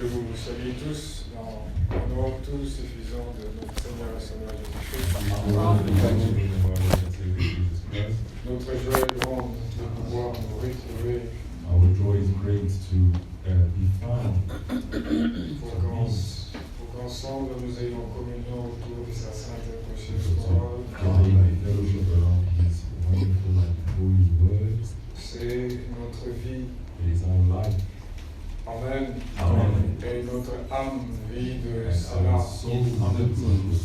Que vous soyez tous dans l'amour tout suffisant de notre Seigneur et Sauveur Jésus-Christ. Notre joie est grande de pouvoir nous retrouver. Our joy is great to be found. Pour qu'ensemble nous ayons communion autour de sa sainte et précieuse parole. C'est notre vie. It is our life. Amen. Amen. Et notre âme vit de And cela. our soul lives on this.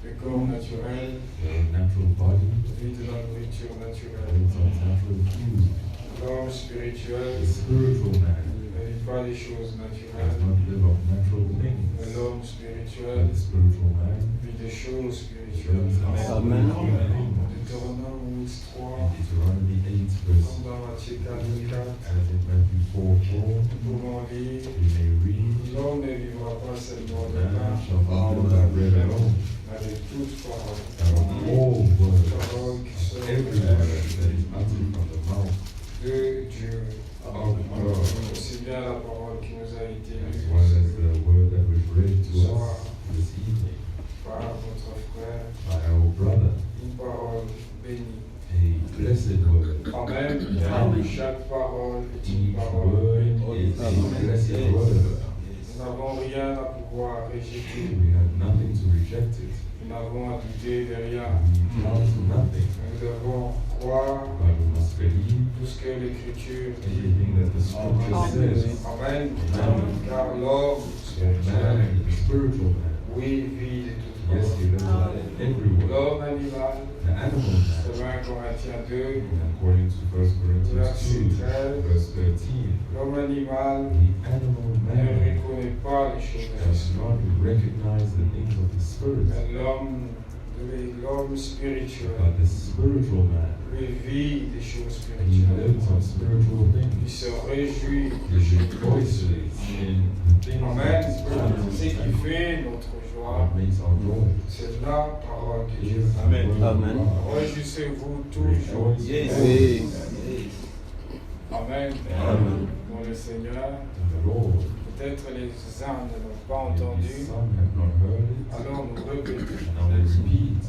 Le corps naturel The natural body vit de la nourriture naturelle. lives on natural food. L'homme spirituel The spiritual man ne vit pas des choses does naturelles. not live on natural Mais things. l'homme But spirituel the spiritual man vit des choses spirituelles. lives on Amen. Deutéronome 11, 3, In Deuteronomy 8 verse comme dans Matthieu 4, 4, as in Matthew 4:4, nous pouvons lire we may read, l'homme ne vivra pas seulement de man pain, shall not live by bread alone, mais de toute parole. but of all words, Parole qui sort every word that is uttered from the mouth de Dieu. of God, Aussi bien la parole qui nous a été as lue well as the word that was read to us this evening par notre frère, by our brother, une parole bénie. a blessed word. Amen. Amen. Chaque parole est une Each parole word bénie. is a blessed word. Nous n'avons rien à pouvoir rejeter. We have nothing to reject it. Nous n'avons à douter de rien. We count to nothing, Nous devons croire but we must believe tout ce que l'Écriture dit. everything that the scripture says. Amen. Amen. Car l'homme For spirituel, man, the spiritual man, oui, vit de toute yes, he lives parole. in every word. L'homme animal, The animal man, selon 1 Corinthiens 2, according to 1 Corinthians 2, verset 13, verse 13, l'homme animal the animal ne man reconnaît pas les choses de does l'esprit. not recognize the things of the spirit, Mais l'homme spirituel, but the spiritual man, lui vit des choses he spirituelles. lives on spiritual Il things. se réjouit He des choses rejoices spirituelles. in the things Amen. of the Ce qui spirit. fait notre joie, What makes our joy c'est la parole de Dieu. is the Amen. word of Amen. God. Réjouissez-vous toujours. Rejoice Yes. always Amen. Amen. Dans le Seigneur, in the Lord. peut-être les uns ne l'ont pas Maybe entendu, some have not heard it. alors nous répétons. Now we repeat.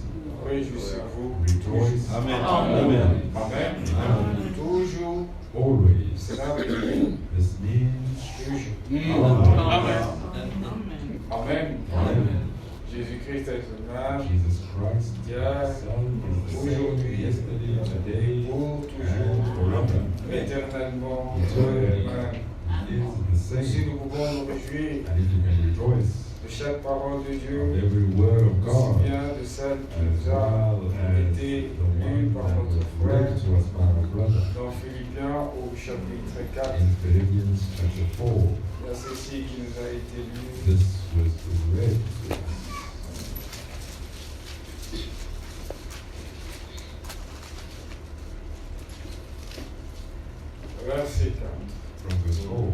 Réjouissez-vous. Rejoice. Amen. Amen. Amen. Amen. Toujours. Always. Cela veut dire This means toujours. Amen. Amen. Amen. Jésus-Christ est le même. Jesus Christ Hier, Himself is the same aujourd'hui, yesterday, today, pour and toujours, forever. éternellement, Eternally. Amen. He is the Aussi, same. nous pouvons nous réjouir And if you can rejoice de chaque parole de of Dieu, every word of aussi God, bien de celle qui as nous a well as été the lue one par that notre was frère read to us by our brother dans Philippiens au chapitre 4. in Philippians chapter 4. Il y a ceci qui nous a été lu. This was read to us. Verset 4. From verse 4.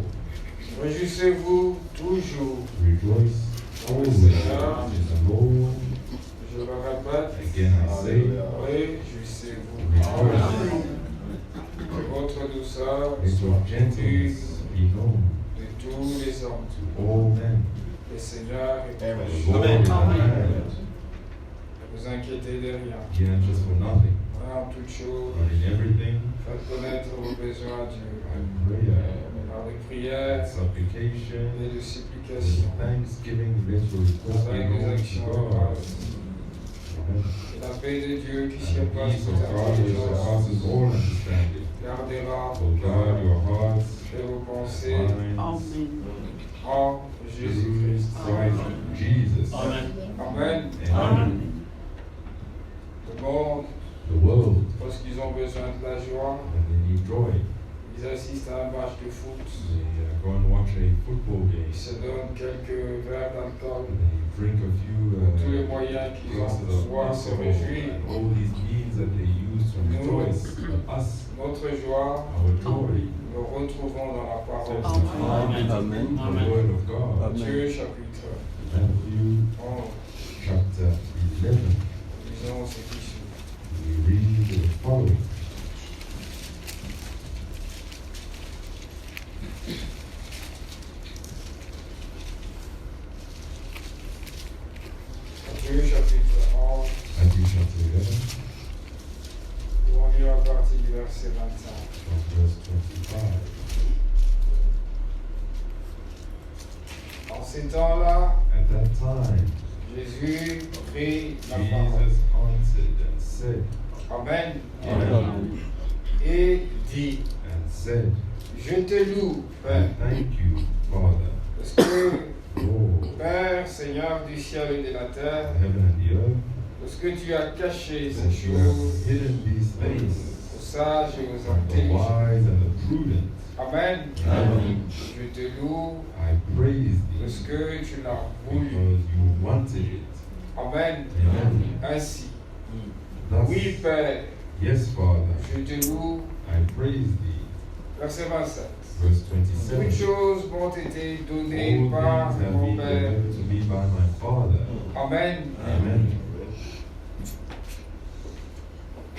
Réjouissez-vous toujours. Rejoice always in the Lord. Je le répète. Again I say, Réjouissez-vous. rejoice. Que votre douceur Let soit your connue gentleness be known de tous les hommes. to all men. Le Seigneur est The proche. Lord Amen. is at hand. Ne vous inquiétez de rien. Be anxious for nothing, En toute chose, but in everything, faites connaître vos besoins à Dieu. by prayer, Par les prières supplication, et de with supplications. thanksgiving, let your requests be Avec des known actions to God. heureuses. Amen. Et la paix de Dieu qui And the surpasse peace toute of God which surpasses intelligence all understanding gardera will guard your hearts, et vos pensées Amen. en through Jésus-Christ. Christ Jesus. Amen. Amen. Amen. Le monde, The world, lorsqu'ils ont besoin de la joie, when they need joy, ils assistent à un match de foot. they go and watch a football game. Ils se donnent quelques verres d'alcool. They drink a few Tous les moyens qu'ils ont glasses pour of pouvoir se alcohol réjouir. and all these means that they use to rejoice. But us, Notre joie, our joy, nous retrouvons dans la parole. Amen. the Amen. word of God. Matthieu chapitre Matthew 11. chapter 11. Lisons ce qui suit. We read the following. Matthieu chapitre 11, Matthieu chapitre 11, nous on lit à partir du verset 25. from verse 25. En ces temps-là, At that time, Jésus prit la parole. Jesus answered and said, Amen. Amen, Et dit, and said, je te loue, I Père, thank you, Father, parce que, Lord, Père, Seigneur du ciel et de la terre, heaven and the earth, parce que tu as caché that ces you have choses hidden these things aux sages et aux from the intelligents. wise and the prudent. Amen. Amen. Je te loue I praise parce thee que tu l'as voulu. because you wanted it. Amen. Amen. Ainsi. Thus, Oui, Père, yes, Father, je te loue. I praise thee. Verset 27. Verse Toutes 27. choses m'ont été All données things par have mon been Père. given to me by my Father. Amen. Amen.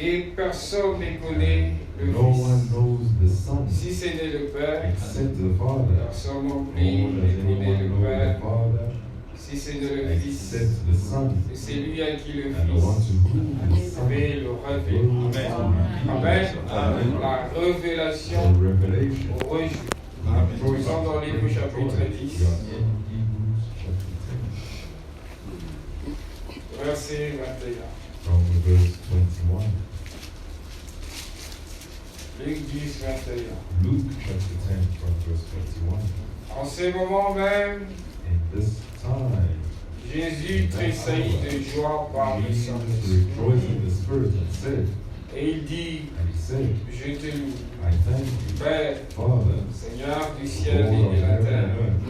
Et personne ne connaît le No one Fils. knows the Son Si ce n'est le Père, except the Father. personne non Nor plus ne does connaît anyone le know the Père. Father Si ce n'est le Fils, except the Son, et c'est lui à qui le and the one Fils to whom the Son avait le révélé. Amen. La révélation The revelation. au réjouit. Nous sommes dans l'Hébreu chapitre 10, We are in Hebrews chapter 10, verset 21. from verse 21. Luc 10, 21. Luke chapter 10 from verse 21. En ce moment même, In this time, Jésus tressaillit de joie par le Jesus Saint-Esprit. rejoiced in the Spirit and said, Et il dit, and he said, je te loue, I thank you, Père, Father, Seigneur du Lord ciel of et de la heaven terre, and earth,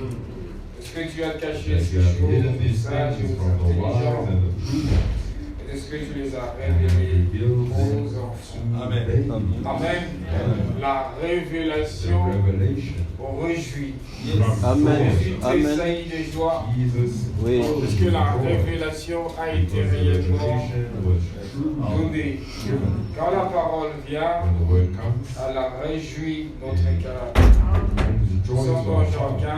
parce que tu as caché that ces you have hidden choses aux these sages et things aux from the wise intelligents, and the prudent, et de ce que tu les as and révélés revealed them aux enfants. to Amen. babes. Amen. La The révélation revelation. au réjouit. Amen. Jésus Amen. tressaillit de joie Jesus, Oui. parce que la révélation a été because the réellement revelation was true. donnée. Quand la parole vient, When the word comes, elle a réjoui notre cœur. brings joy Nous sommes to dans our Jean hearts. 15.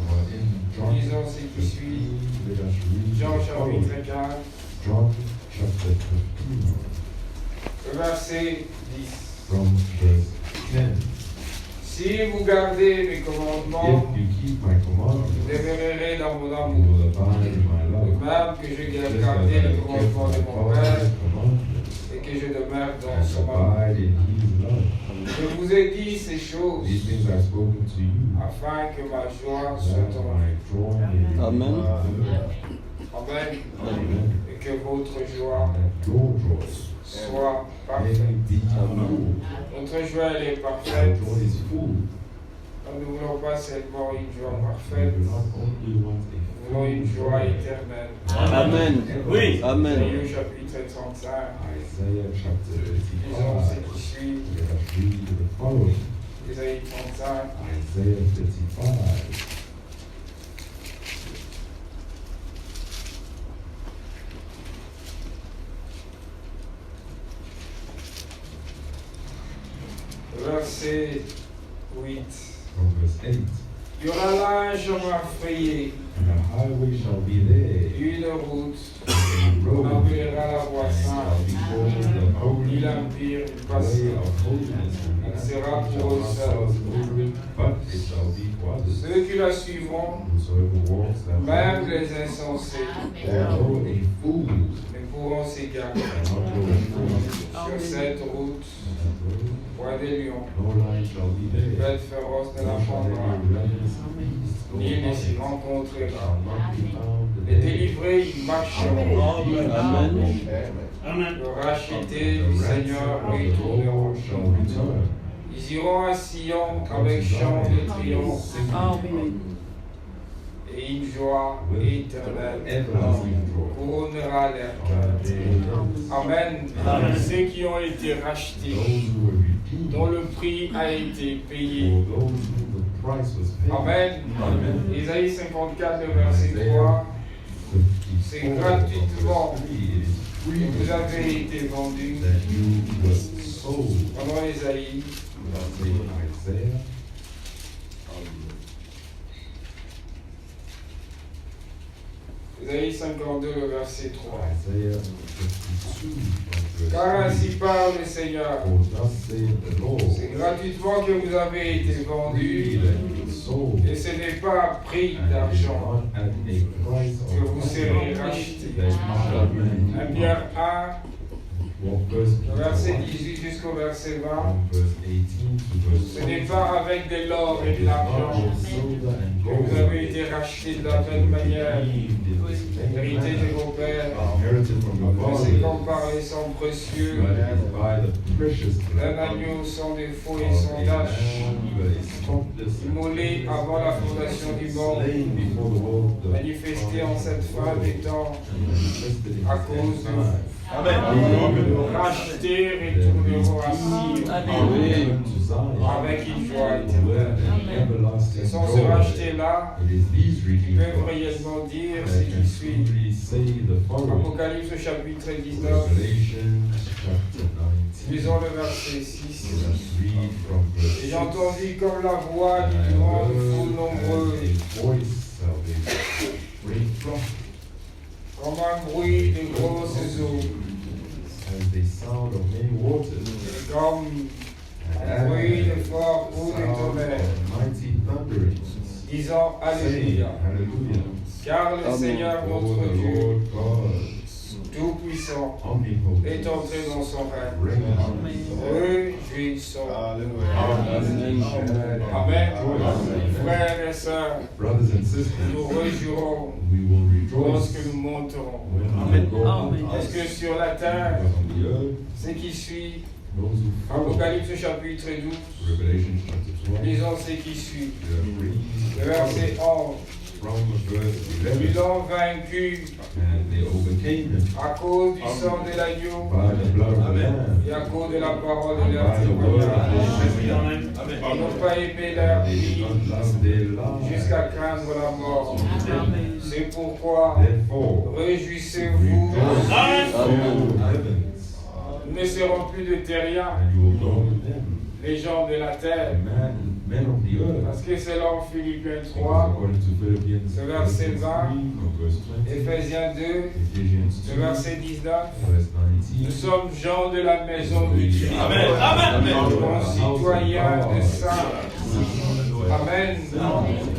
We're in John Lisons ce qui suit. 15. Let us read Jean the following. chapitre 15, John chapter 15, verset 10. from verse 10. Si vous gardez mes commandements, If you keep my commandments, vous demeurerez dans mon you amour. will abide in my De love. même que je Just as gardé I les kept commandements de my mon Père Father's commandments et que je demeure dans son and amour. abide in his love. Je vous ai dit ces choses These things I've spoken to you, afin que ma joie that soit en my joy may be Amen. full. Amen. Amen. Et que votre joie And that your joy soit may parfaite. be full. Notre joie, elle est Our parfaite. joy is full. Nous ne voulons pas seulement une joie We parfaite, do not only want nous voulons une joie éternelle. Amen. Oui. Amen. Isaïe chapitre 35. Isaiah chapter Lisons ce 35. qui suit. Let us read the following. Isaïe 35. Isaiah 35. Verset 8. From verse 8. Il y aura là un chemin frayé, And a highway shall be there, une route, a on road, appellera la voie and it shall sainte, be called the ni holy l'empire du way passé. of holiness. And Elle sera it pour shall eux not seuls. pass over it, but it shall be for others. Ceux qui la suivront, Whosoever walks that même way, les insensés, although a fool ne pourront s'égarer cannot go astray. sur cette route. Roi des lions, No lion shall be there, bête féroce ne la nor shall prendra, any ravenous beast go ni ne upon s'y it. rencontrera. Shall not be found Les there. délivrés y marcheront. Amen. Amen. Le racheté The du ransom Seigneur of the retourneront. Lord shall return. Ils iront à Sion avec chant de triomphe et une joie éternelle Everlasting joy. couronnera leur cœur. Amen. Amen. Ceux qui ont été Those rachetés, who were redeemed, dont le prix a été payé. for those who the price was paid. Amen. Amen. Isaïe 54, le verset 3. C'est 54 gratuitement from verse 3, it is que free vous avez été vendus. that you were sold. Pendant Isaïe, That's in Isaiah. Ésaïe 52, le verset 3. Isaiah 52 from Car verse ainsi 3. parle le Seigneur. For thus saith the Lord, C'est gratuitement que vous avez été vendus, sold, et ce n'est pas à prix and is d'argent not at a price que of vous serez rachetés. that you shall 1 be Pierre 1, Well, verse le verset 18 jusqu'au verset 20. from verse 18 to verse Ce n'est pas avec de l'or et It de is not l'argent with silver and que gold vous avez été rachetés de la même manière, hérité de vos pères, inherited from your mais c'est comme fathers, par les sangs précieux, but it is by the precious d'un blood agneau sans défaut of et sans a tache, lamb that is spotless and immolé avant la fondation du monde, slain before the world, the manifesté en cette fin des temps, and manifested in à this cause end de time. vous, rachetés, retourneront à Sion, Amen. To Zion, avec une joie with éternelle. an everlasting Ce sont ce joy. rachetés-là It is these qui redeemed peuvent ones réellement dire that ce can qui suit. truly say the following. Apocalypse chapitre 19, Revelation chapter 19. lisons le verset 6. Let's read from verse Et j'ai 6. entendu comme la voix And I d'une grande heard foule nombreuse, a voice of a great trumpet, comme un bruit de grosses eaux, as the sound of many waters, et comme and un bruit de as fort the coup de sound tonnerre, of mighty thunderings, disant saying, Alléluia. Hallelujah. Car le Amen. Seigneur For notre the Dieu, Lord God, Tout-Puissant, omnipotent, est entré dans son règne. reigns. Réjouissons. Amen. Amen. Frères et sœurs, Brothers and sisters, nous réjouirons we will rejoice lorsque nous monterons. when we go up. Parce que sur la terre, Because on the earth, ce qui suit, those who follow, Apocalypse chapitre 12, Revelation chapter 12, lisons ce qui suit. we Le are verset reading 11. from verse Ils 11, l'ont vaincu and they overcame him à cause du sang de l'agneau by the blood of the Lamb, et à cause de la parole de and leur by the word of témoignage. their testimony. Ils n'ont pas aimé leur They did vie not love their lives. jusqu'à craindre la mort. C'est pourquoi Therefore, réjouissez-vous. rejoice, O Amen. heavens, Nous ne serons plus de terriens, and you will go with them, les gens de la terre. men of the earth. Parce que selon Philippiens Because 3, according to Philippians le verset 20, 3, from verse 20, Éphésiens 2, Ephesians le 2, verset 19, verse nous 19, sommes gens de la maison de Dieu, concitoyens de saints. Amen.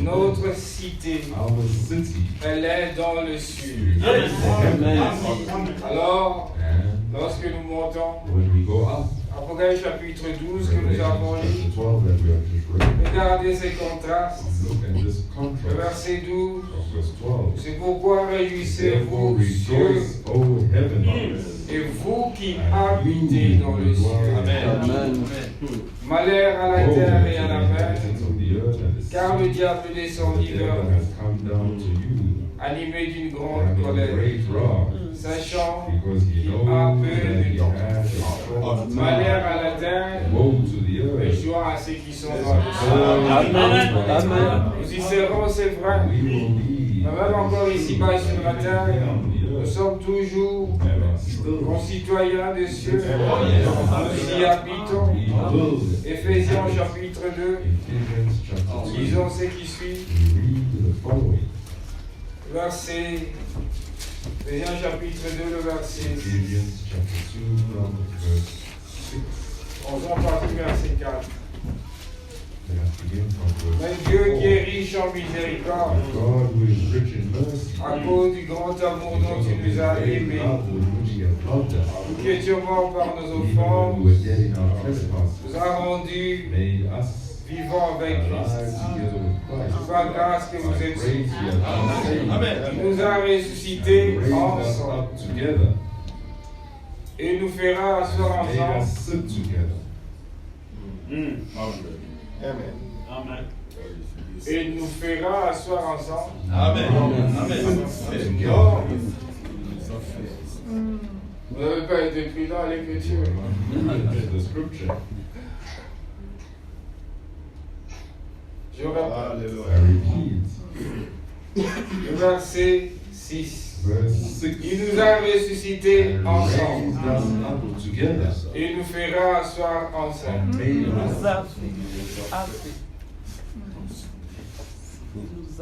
Notre cité, our city, elle est dans le sud. Amen. Alors, and lorsque nous montons, when we go up, Apocalypse chapitre 12 que nous Revelation avons lu, chapter 12 that we have just read, regardez ces contrastes. look at this Le contrast verset 12, of verse 12. c'est pourquoi Therefore réjouissez-vous, cieux, rejoice, O heavens, et vous qui and habitez you dans who le ciel. dwell Amen. Malheur à la Oh, terre et à la mer, inhabitants of the earth and the car sea, le diable descendit the vers devil vous, has come down to you, animé d'une grande having a colère, great wrath, sachant because he qu'il knows a peu that de he temps. has a short Malheur time. à la terre, Woe to the et earth. joie à ceux qui sont dans le ciel. Amen. Amen. Nous y serons, c'est vrai. We will be, Mais même encore ici-bas sur la terre, nous sommes toujours concitoyens des cieux. Nous y habitons. Éphésiens chapitre 2, Ephesians chapter 2, lisons ce qui suit. we read the following. Verset, Éphésiens chapitre 2, le verset 6. Ephesians chapter 2 from verse 6. On va partir verset 4. Let us begin from Mais verse Dieu qui 4. est riche en miséricorde, God who is rich in mercy, à cause du grand amour dont because il of his nous a great aimés, love with which he has loved us, nous qui étions morts par nos even when we offenses, were dead in our trespasses, nous a rendus made us vivants avec alive Christ. together with Christ. C'est par grâce que vous By êtes grace sauvés. you have been saved. Il nous a ressuscités And raised us ensemble up together. et nous fera asseoir Made ensemble us sit together. et nous fera asseoir ensemble. Sit Non, together. vous n'avez pas été pris dans l'écriture. The scripture. Je répète. I repeat. Le verset 6. Verse 6. Il nous a ressuscités And ensemble raised us up together. et nous fera asseoir ensemble. And made us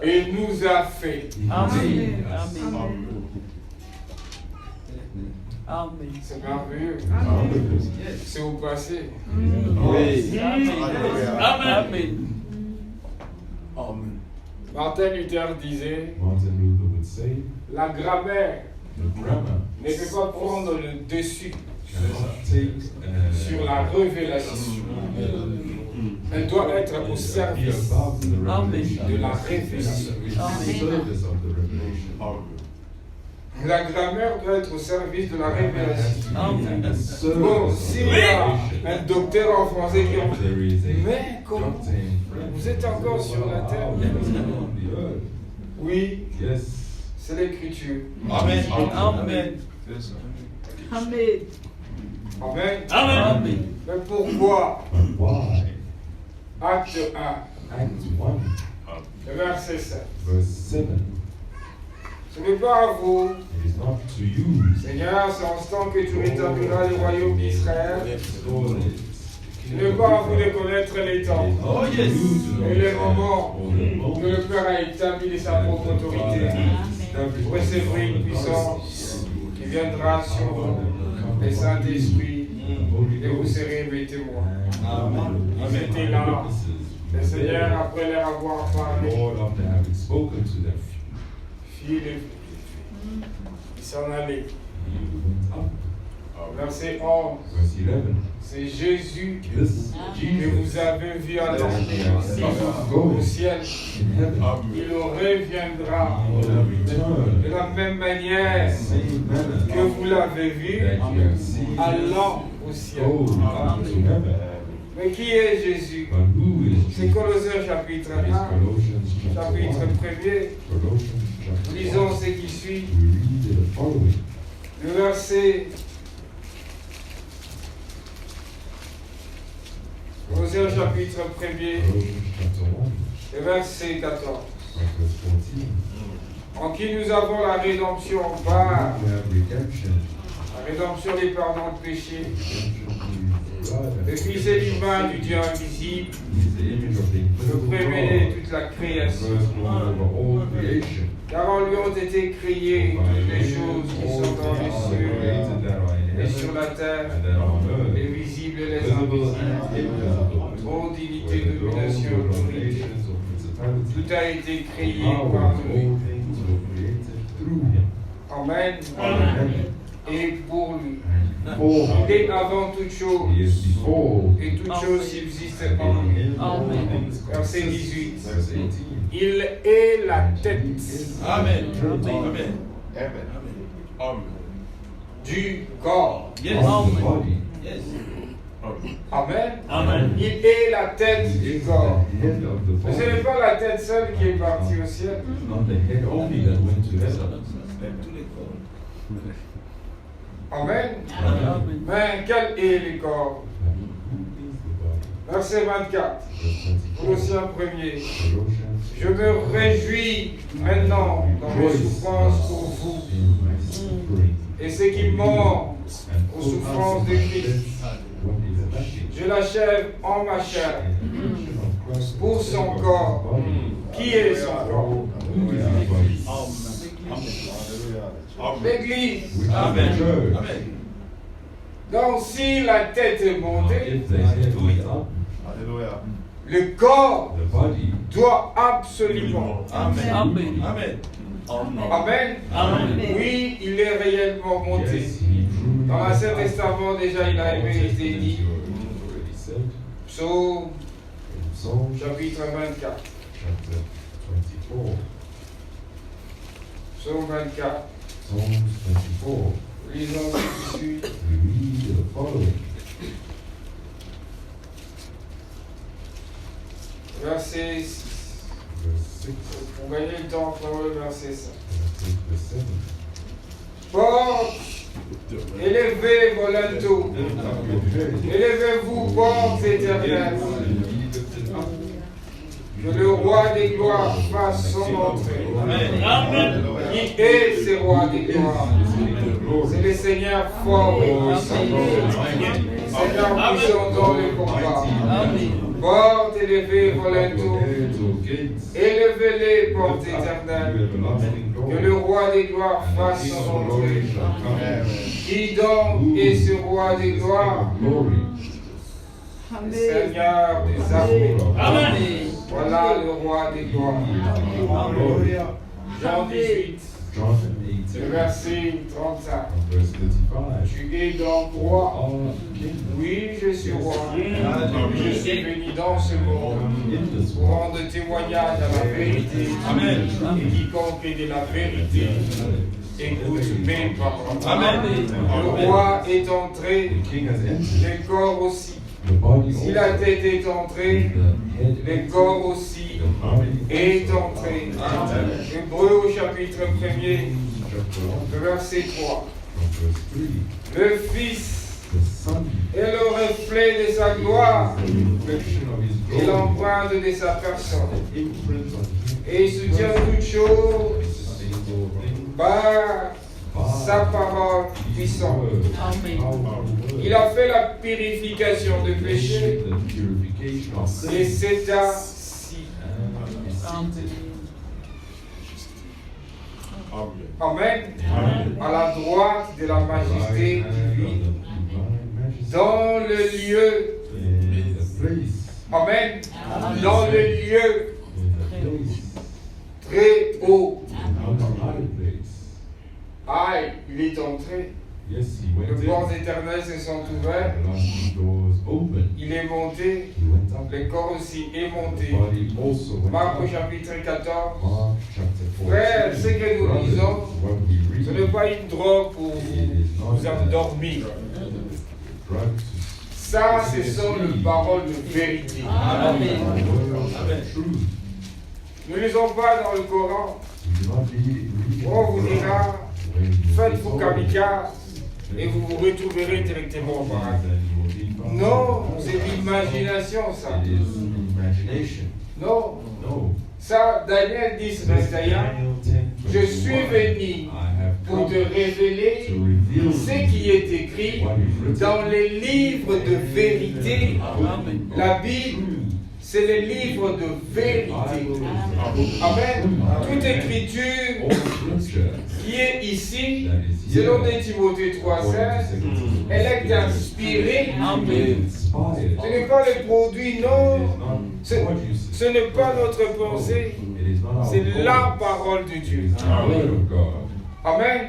et nous a fait. Amen. Amen. Amen. C'est merveilleux. C'est au passé. Oui. Amen. Martin Luther disait, Martin Luther would say, la grammaire the grammar ne peut pas prendre le dessus cannot take sur la révélation. Elle doit être au service de la révélation. La grammaire doit être au service de la révélation. Bon, s'il y a un docteur en français qui en mais comment vous êtes encore sur la terre? Oui, c'est l'écriture. Amen. Amen. Amen. Amen. Amen. Mais pourquoi? Why? Acte 1, Acts 1, verset 7. verse 7. Ce n'est pas à vous, It is not to you, Seigneur, c'est en ce temps que tu rétabliras le royaume d'Israël. Lord, Ce n'est pas à vous de connaître les temps et les moments où le Père a établi de sa propre autorité. Vous recevrez une puissance qui viendra sur vous, le Saint-Esprit, et vous serez mes témoins. Ils étaient là. Le Seigneur, après leur avoir parlé, Lord, after having spoken to them, fit les il s'en allait. he went up. Verset 11. Verse 11. C'est Jésus This que Jesus vous avez vu that attendre you have seen au go ciel. in heaven, Il reviendra he will return de la même manière same que manner vous l'avez vu that you have seen allant au ciel. go up to heaven. Mais qui est Jésus? But who is C'est Jesus? Colossiens chapitre That is 1, Colossians chapter chapitre 1. 1er. Colossians chapter 1. Lisons ce qui suit. We read the following. Le verset. Colossiens chapitre 1er, Colossians chapter 1, le verset 14. verse 14. En qui nous avons la rédemption par We have redemption. la rédemption des pardons de péché. Redemption through blood. Le Fils est l'image du Dieu invisible, He is the image of the le invisible premier de God, toute la the création. firstborn over all creation. Car en lui ont été créées toutes les choses qui sont dans les cieux et sur la terre, les visibles et les invisibles, ô dignité, domination, autorité. Tout a été créé par lui. Amen. Et pour lui. Il est avant toute chose, et toute chose subsiste en lui. Verset 18. Il est la tête Amen. du corps. Yes. Yes. Amen. Amen. Il est la tête du corps. Mais ce n'est pas la tête seule qui est partie au ciel. Amen. Mais quel est le corps? Verset 24. Colossiens 1er. Je me réjouis maintenant dans mes souffrances pour vous. Et ce qui mord aux souffrances de Christ, je l'achève en ma chair pour son corps. Qui est son corps? L'Église. Amen. Donc si la tête est montée, le corps doit absolument. Amen. Amen. Amen. Amen. Oui, il est réellement monté. Dans l'Ancien Testament, déjà, il a été dit. Psaume, chapitre 24. Psaume 24. Lisons ce qui suit. Verset 6. Pour gagner le temps, prenons le verset 5. Porte, élevez vos linteaux. Élevez-vous, portes éternelles. Que le roi des gloires fasse son entrée. Amen. Qui est ce roi des gloires? C'est le Seigneur fort et puissant. Seigneur puissant dans le combat. Portes élevées, Lift up volento. your heads, O gates. Élevez-les, portes Lift up, éternelles. you everlasting Que doors. le roi des gloires And the fasse King son of glory entrée. shall come. Qui donc est ce roi des King gloires? of glory. Le Seigneur des armées. Amen. Voilà le roi des gloires. Hallelujah. Jean 18, John le 18, verset 35. verse 35. Tu es donc roi. All king Oui, je suis roi. Je suis venu dans ce monde in this pour world. rendre témoignage à la vérité. Amen. Et quiconque est de la vérité, écoute mes paroles. Amen. Le roi est entré, The king has entered. le corps aussi. The body Si also. la tête est entrée, The head le corps aussi the body est also. entré. Hébreu au chapitre 1er, Chapter 1, le verset 3. from verse 3. Le Fils The Son est le reflet de sa gloire is the reflection of his et glory, l'empreinte de sa personne. the imprint on him, Et il soutient toutes choses sustains all things par by sa parole his puissante. word, Amen. powerful word. Il a fait la purification de péché The purification of et sin c'est assis. and is seated Amen. À la droite de la majesté right hand divine. of the divine majesty Dans le lieu. in the place, Amen. Dans le lieu in the place, très haut. in the high place. Aïe, il est entré. Yes, he went Les in. portes éternelles se sont ouvertes. Everlasting doors open. Il est monté. He went up. Le corps aussi est The monté. body also went Marc au up. chapitre 14. Mark chapter 14. Frère, ce que nous Brothers, lisons, what we ce read, n'est pas une drogue pour vous endormir. drug to Ça, ce sont les paroles de vérité. Amen. Amen. Truth. Nous ne lisons pas dans le Coran. We do not read On vous the Quran dira, when you faites-vous read kamikaze et vous vous retrouverez directement au paradis. Non, c'est l'imagination, ça. It is imagination. Non, No. ça, Daniel 10, verset 1. Daniel 10, Je suis venu I have pour come te révéler to reveal ce qui est écrit what is written dans les livres de vérité. Amen. La Bible, c'est les livres de vérité. Amen. Toute écriture all scripture qui est ici, that is selon here. 2 Timothée 3,16, elle est inspirée. Amen. Inspired. Ce n'est pas le produit, non. It is not Ce, what you see. ce n'est pas notre pensée, It is not our c'est thoughts. la parole de It Dieu. is the word of God. Amen.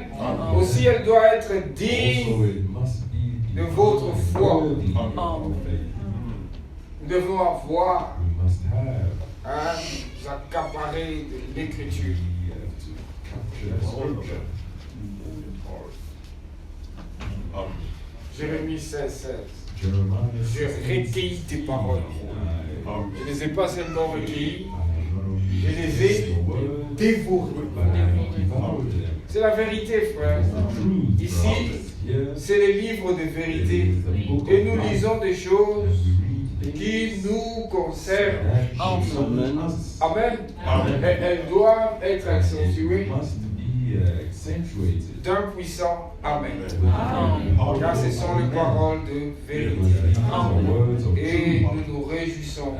Aussi, elle doit être digne. Also, it must be de votre foi. worthy of Amen. faith. Nous devons avoir, We must have. nous accaparer de l'écriture. We have to capture the scripture. Jérémie 16, 16. Jeremiah Je 16. recueillis tes paroles. Je ne les ai pas seulement recueillies, je les ai dévorées. C'est la vérité, frère. Ici, c'est les livres de vérité. Et nous lisons des choses qui nous concernent. Amen. Elles doivent être accentuées d'un puissant Amen. Car ce sont les paroles de vérité. Et nous nous réjouissons.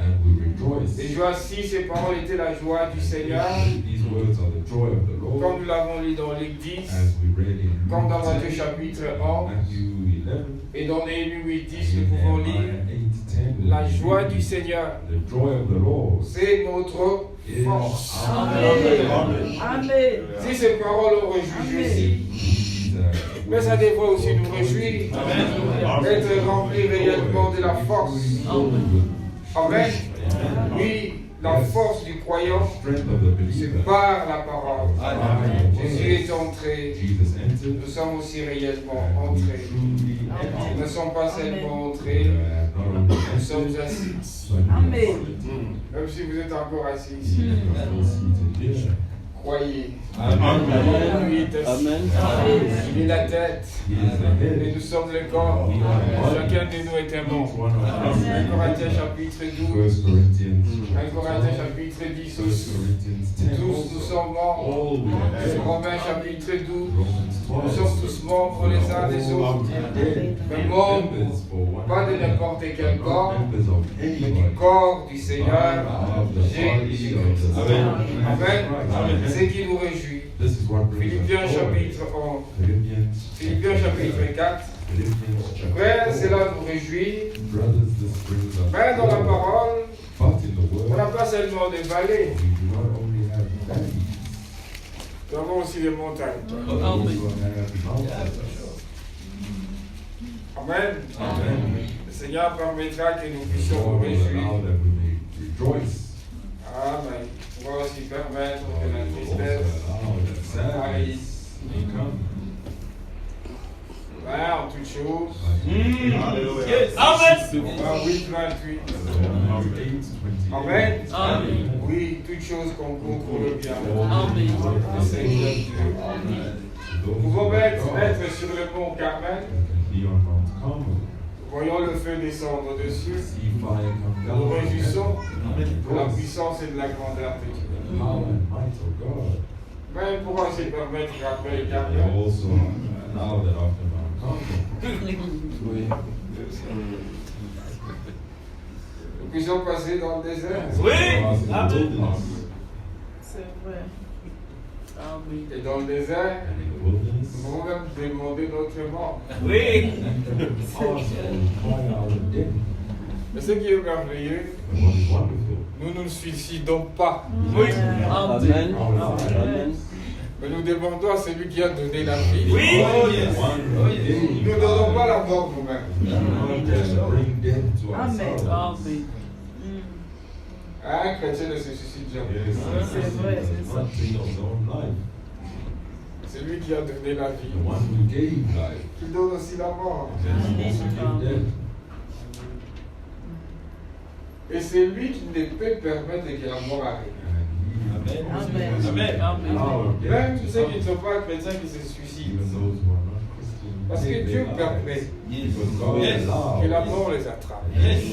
Et voici, ces paroles étaient la joie du Seigneur. Comme nous l'avons lu dans Luc 10, comme dans Matthieu chapitre 11, et dans Néhémie 8, 10, nous pouvons lire la joie du Seigneur. C'est notre force. Amen. Si ces paroles ont réjoui Jésus, mais ça devrait aussi nous réjouir, être rempli réellement de la force. Amen. Oui, la force du croyant, c'est par la parole. Jésus est entré, nous sommes aussi réellement entrés. Nous ne sommes pas seulement entrés, nous sommes assis. Amen. Même si vous êtes encore assis ici, foyer. Amen. Lui est assis. Amen. Il est la tête. He is the Et head. nous sommes le corps. Chacun de nous est un Each membre. one of us. 1 Corinthiens chapitre 12. 1 Corinthians. 1 Corinthiens chapitre 10 1 aussi. Corinthians 10. Tous nous sommes membres. All we are head. Romains chapitre 12. Romans Nous 12. sommes tous membres les uns des autres. Mais membres, Members for one pas de n'importe quel not corps, members of mais du anybody. corps du Seigneur Of the body Jésus. of the Son. Amen. Amen. C'est qui nous réjouit. This is what brings Philippiens us joy. chapitre 11. Philippians Chapitre 4. chapter Frère, 4. cela nous réjouit. Brothers, this brings us Mais dans la joy. parole, But in the on n'a word, pas seulement des vallées, we do not only have valleys, nous avons aussi des montagnes. but we also have mountains. Amen. Amen. Le Seigneur permettra que nous The puissions nous Lord will réjouir. allow that we may rejoice. Amen. Il va aussi permettre The que la Lord will also tristesse allow that sadness may come. en toutes choses. Yes. Amen. Romains 8, 28. Romans 8:28. Amen. Amen. Oui, toutes choses concourent pour le bien. Amen. Le Seigneur Dieu. Nous pouvons être sur le mont Carmel. Be on Mount Carmel. Voyons le feu descendre dessus. See fire come Nous nous down. réjouissons de la Rejoice. puissance et de la grandeur de Dieu. The power and might of God. Mais pour se permettre après And Carmel, also now that after Mount Carmel, nous puissions passer dans le désert. Oui. for us in the Amen. wilderness. C'est vrai. Amen. Et dans le désert, And in the wilderness, nous pouvons même demander notre mort. Oui. ask and cry out of death. Mais ce qui est merveilleux, But what is wonderful, nous ne nous suicidons pas. Oui. Amen. our Amen. lives, Mais nous demandons à celui qui a donné la vie. Oui. oh yes. one day, Nous ne donnons pas la mort nous-mêmes. we can bring death to Amen. ourselves. Amen. Un chrétien ne se suicide jamais. Yes, C'est vrai, c'est ça. not take his own life. C'est lui qui a donné la vie. The one who gave life Qui donne aussi la mort. can also give death. Et c'est lui qui ne peut permettre que la mort arrive. And he Amen. Amen. Amen. power of death Même to tous ceux qui ne come. sont pas chrétiens qui se suicident. Even those who are not Christian, Parce que take Dieu their permet lives. Because God Yes. allows que la mort les attrape. Yes.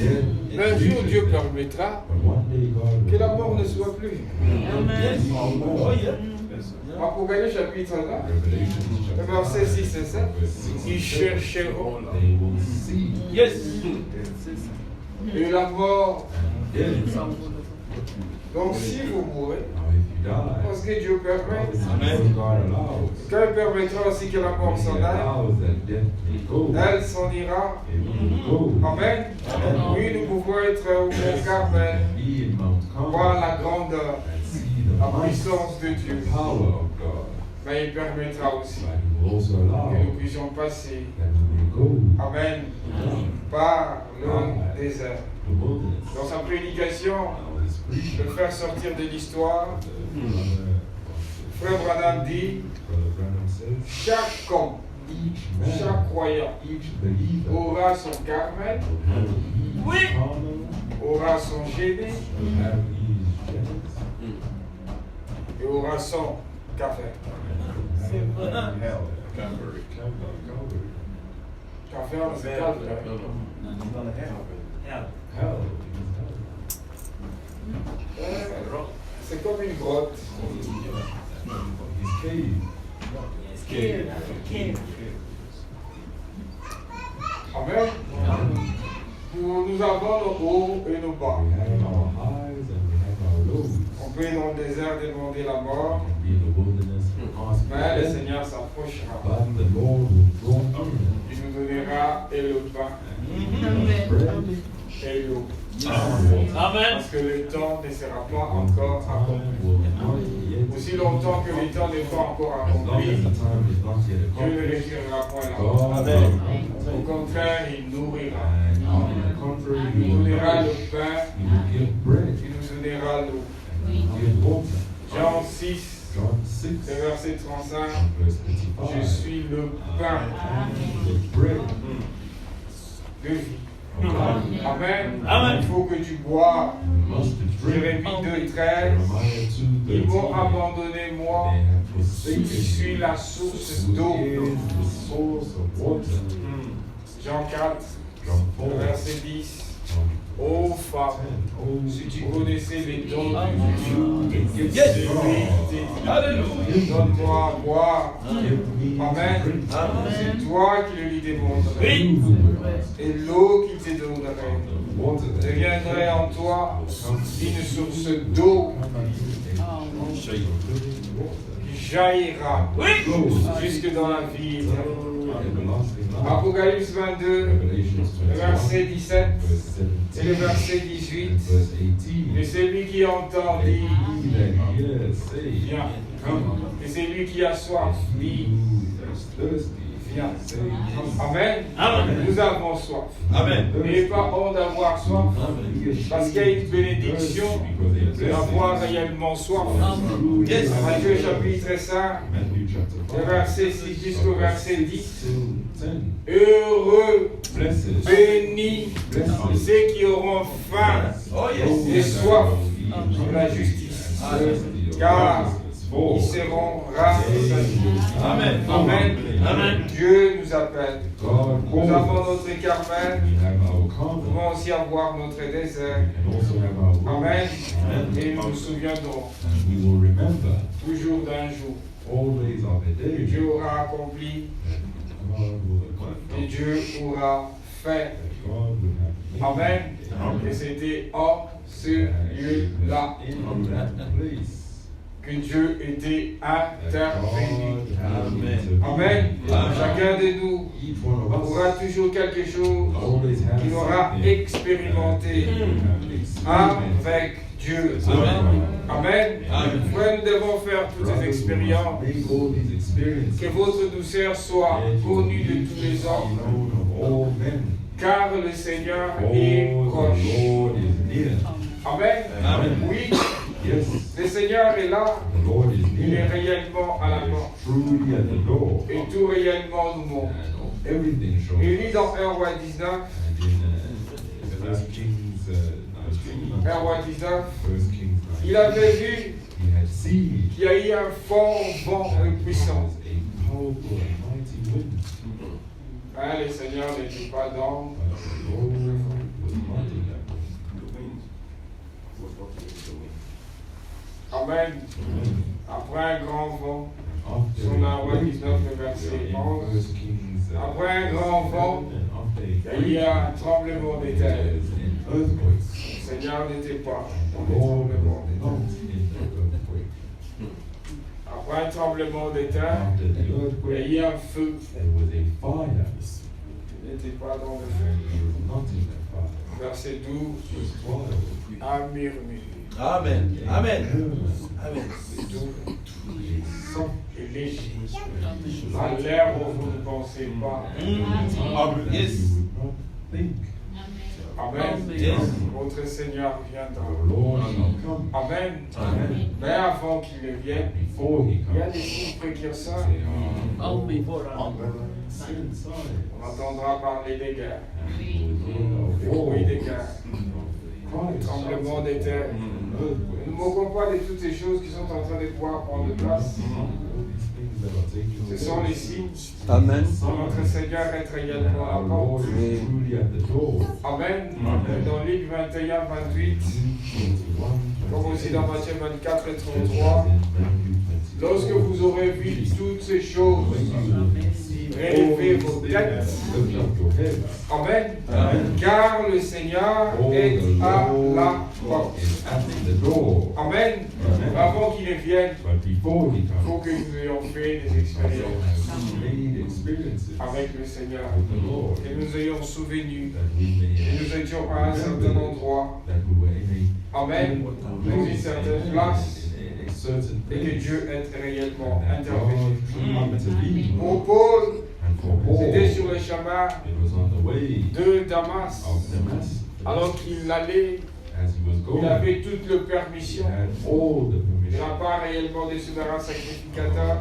Mais un jour, Dieu permettra But one day God will que la mort ne soit plus. Yes. Oh, yeah. Apocalypse chapitre 1, Revelation le chapter verset 5, 6 et 7, verse 6 ils and 7. chercheront. They will see Yes. Et la mort. death. Donc si vous mourrez, Now if you die, parce que Dieu permet, because God allows, quand il permettra aussi que la mort when He s'en aille, allows that death may go, elle s'en ira. it will go. Amen. Oui, nous pouvons être au mont Carmel, Be in Mount voir Carmel la grandeur, and see the la might, puissance de Dieu. the power of God. Mais il permettra aussi But He will also allow que nous puissions passer, that we may go Amen, par le désert. the wilderness. Dans sa prédication, Now His preaching, le faire sortir de l'histoire, Brother Frère Branham dit, Branham says, chaque homme, each man, chaque croyant each believer aura son Carmel, will have his Oui. Carmel, aura son Géné will have his Genesis, et aura son café. C'est vrai. Hell, Calvary. Café, c'est calvaire. Hell, C'est comme une grotte. his cave. Care. Care. Amen. Nous avons nos hauts et nos bas. We have our highs and we have our lows. On peut dans le désert demander la mort, We can be in the wilderness and ask for mais le death, Seigneur s'approchera. but the Lord will draw near Il nous donnera et le pain Amen. Amen. et l'eau. Amen. Parce que le temps ne sera pas encore accompli. Aussi longtemps que le temps n'est pas encore As long as accompli, the time is not yet Dieu ne accomplished, retirera point la mort. God Amen. Au contraire, il nourrira. and on the contrary, Il He nous will donnera give, le pain, He will give bread il nous donnera l'eau. and He will give water. Jean 6, John le 6 verset 35, and verse je 35. suis le pain The bread de vie. Amen. Amen. Il faut que tu bois. You must drink. Jérémie 2:13. Jeremiah 2:13. Ils m'ont abandonné, moi, They have qui forsaken suis you. la source Who d'eau. is the source of water. Jean 4, John 4, verset 10. from Ô femme, 10. Oh, si tu connaissais les dons de Dieu, Yes. celui donne-moi à boire. give me Amen. to drink. C'est toi qui le lui démontrerais. Oui. Et l'eau qu'il te donnerait The water that deviendrait en toi comes une source d'eau qui jaillira jusque dans la vie éternelle. Apocalypse 22, verset 17 et le verset 18. Et c'est lui qui entend dit, viens. Et c'est lui qui a soif dit, viens. Amen. Amen. Nous avons soif. Amen. N'ayez pas honte d'avoir soif, parce qu'il y a une bénédiction d'avoir réellement soif. Yes. Matthieu chapitre 5, le verset 6 jusqu'au verset 10. Heureux, bénis ceux qui auront faim Oh yes. et soif de la justice, car ils seront rassasiés. Amen. Amen. Amen. Dieu nous appelle. Nous Nous avons notre Carmel. Nous pouvons aussi avoir notre désert. Amen. Et nous nous souviendrons toujours d'un jour que Dieu aura accompli et Dieu aura fait. Amen. Et c'était en ce lieu-là que Dieu était intervenu. Amen. Chacun de nous aura toujours quelque chose qu'il aura expérimenté avec Dieu. Amen. Frère, nous devons faire toutes ces expériences. Que votre douceur soit connue de tous les hommes. Car le Seigneur est proche. Amen. Oui. Le Seigneur est là. Il est réellement à la porte. Et tout réellement nous montre. Il dit dans 1 Roi 19, 1 Roi 19, il avait vu qu'il y a eu un fort vent puissant. Le Seigneur n'était pas dans. Amen. Après un grand vent, sur la Roi 19, le verset 11, après un grand vent, il y a eu un tremblement de terre. Le Seigneur n'était pas dans le tremblement de terre. Après un tremblement de terre, il y a eu un feu. Il n'était pas dans le feu. Verset 12, à murmurer. Amen. Amen. Amen. C'est doux, et léger. À l'air où vous ne pensez pas. Yes. Amen. Yes. Votre Seigneur viendra. Amen. Mais avant qu'il ne vienne, il y a des signes précurseurs. On entendra parler des guerres, des bruits des guerres, des tremblements des terres. Ne nous moquons pas de toutes ces choses qui sont en train de pouvoir prendre place. Ce sont les signes. Amen. Notre Seigneur est réellement à la porte. Amen. Dans Luc 21, 28, comme aussi dans Matthieu 24 et 33, lorsque vous aurez vu toutes ces choses, relevez vos têtes. Amen. Car le Seigneur est à la porte. Amen. Avant qu'il ne vienne, il faut que nous ayons fait des expériences avec le Seigneur. Que nous ayons souvenu que nous étions à un certain endroit. Amen. Dans une certaine place. Et que Dieu est réellement intervenu. Pour Paul, c'était sur le chemin de Damas. Alors qu'il allait, il avait toute la permission. Il n'a pas réellement de souverain sacrificateur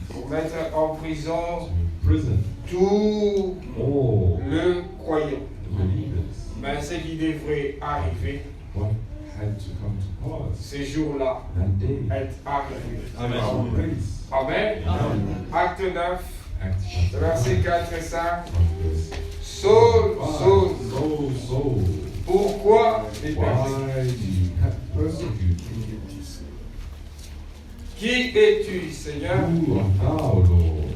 pour mettre en prison tout le croyant. believers. Mais ce qui devrait arriver, What had to come to pass ces jours-là, that day? est arrivé. Amen. Our grace. Amen. Acte 9, Acts chapter versets 9, 4 et 5. from verse Saul, 5. Saul, Saul, pourquoi es why persécuté? do you persecute me? Qui es-tu, Seigneur? Who art thou, Lord?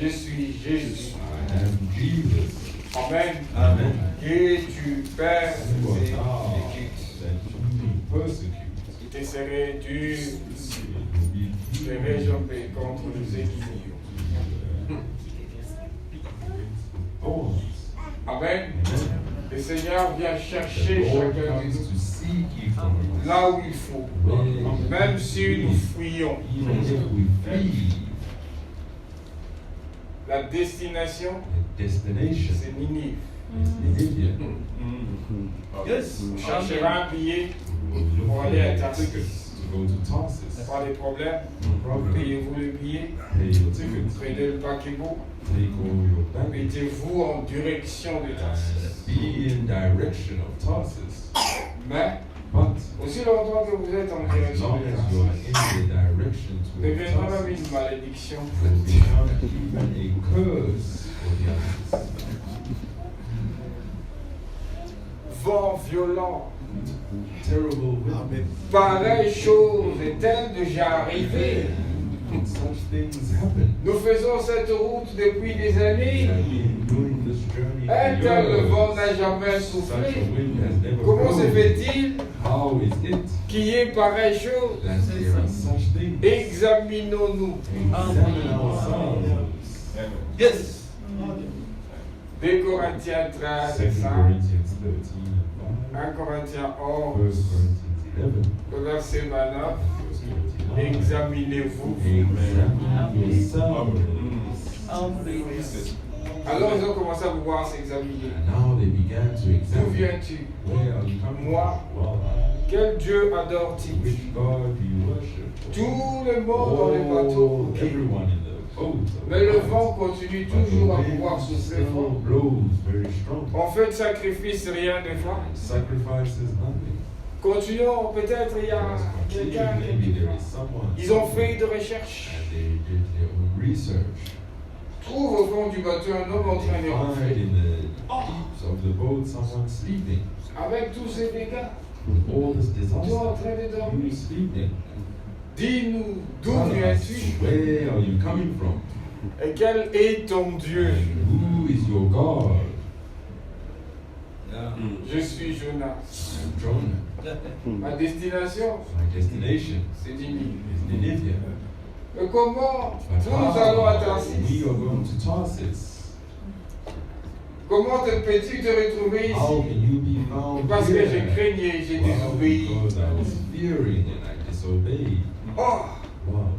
Je suis Jésus. I am Jesus. Amen. Amen. Que tu perds Who art et thou écoutes. that you persecute? Il te serait dur It will be de réjouir contre les ennemis. thorns. Amen. Amen. Le Seigneur vient chercher The Lord chacun de comes nous to seek you from us. là où il faut. Même si nous fuyons, Even if we flee, la destination, the destination c'est Ninive. is India. Yes. On cherchera un billet We'll look pour for aller à a Tarsis. ticket to go to Tarsus. Pas de problème. No problem. Payez-vous le billet, Pay your ticket. prenez le paquebot, Take all your baggage. mettez-vous en direction de Tarsis. And be in direction of Tarsus. Mais But aussi longtemps que vous êtes en as direction long de as you are Tarsis, in the direction deviendra towards même Tarsus, une malédiction. will become even a curse for the others. Vent violent, Terrible wind. pareille chose est-elle déjà arrivée? Such things happen. Nous faisons cette route depuis des We années. have been doing this journey for Un tel years. vent n'a jamais Such soufflé. a wind has never Comment se blown. fait-il How is it qu'il y ait pareille chose? that there are such things? Examinons-nous. Examine ourselves. Yes. 2 Corinthiens 13 et 2 5. Corinthians 13 and 1 Corinthiens 5. 1 11, Corinthians 11. le verset 29. Verse 29. Examinez-vous. Examine yourselves. Alors ils ont commencé à vouloir s'examiner. And now they began to D'où examine. viens-tu? Where are you coming Moi. from? Well, Quel Dieu adore-t-il? which God do you worship? Tout le monde dans les bateaux. Everyone in the boat. Mais le vent continue But the toujours à wind pouvoir souffler still fort. blows very strong. On fait le sacrifice, rien ne va. Sacrifices nothing. Continuons, peut-être il y a Let's continue. quelqu'un. Maybe there is someone. Ils ont fait de recherche. And they did their own research. Trouve au fond du bateau un homme en train de Find ronfler. in the deeps of the boat someone sleeping. Avec tous ces dégâts, With all this tu es en disaster, train de dormir. you sleeping. Dis-nous, d'où Tell us, viens-tu? where are you coming from? Et quel est ton Dieu? And who is your God? Je suis Jonas. I'm Jonah. Ma destination, My destination c'est Ninive. is Nineveh. Mais comment But nous allons à how Tarsis? we are going to Tarsus? Comment peux-tu te retrouver How ici? can you be found Parce que here? j'ai craigné, j'ai Well, désobéi. because I was fearing and I disobeyed. Oh, Wow.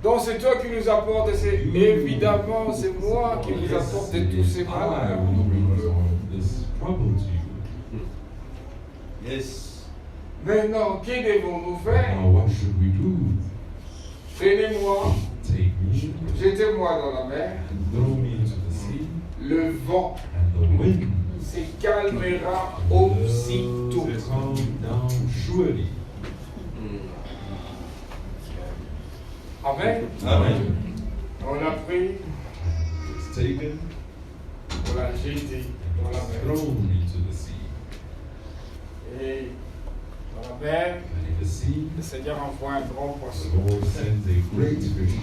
donc c'est toi qui nous apportes, c'est évidemment c'est moi qui vous apporte de tous ces I malheurs. will bring all of this trouble to you. Yes. Maintenant, que devons-nous faire? Now what should we do? Prenez-moi, Take me jetez-moi dans la mer. and throw me into the sea, Le vent and the wind se calmera will aussitôt. calm down surely. Amen. Amen. On a pris, It's taken on l'a jeté dans la and mer. thrown into the sea. Et dans la mer, And in the sea, le Seigneur envoie un grand the poisson Lord sends a great fish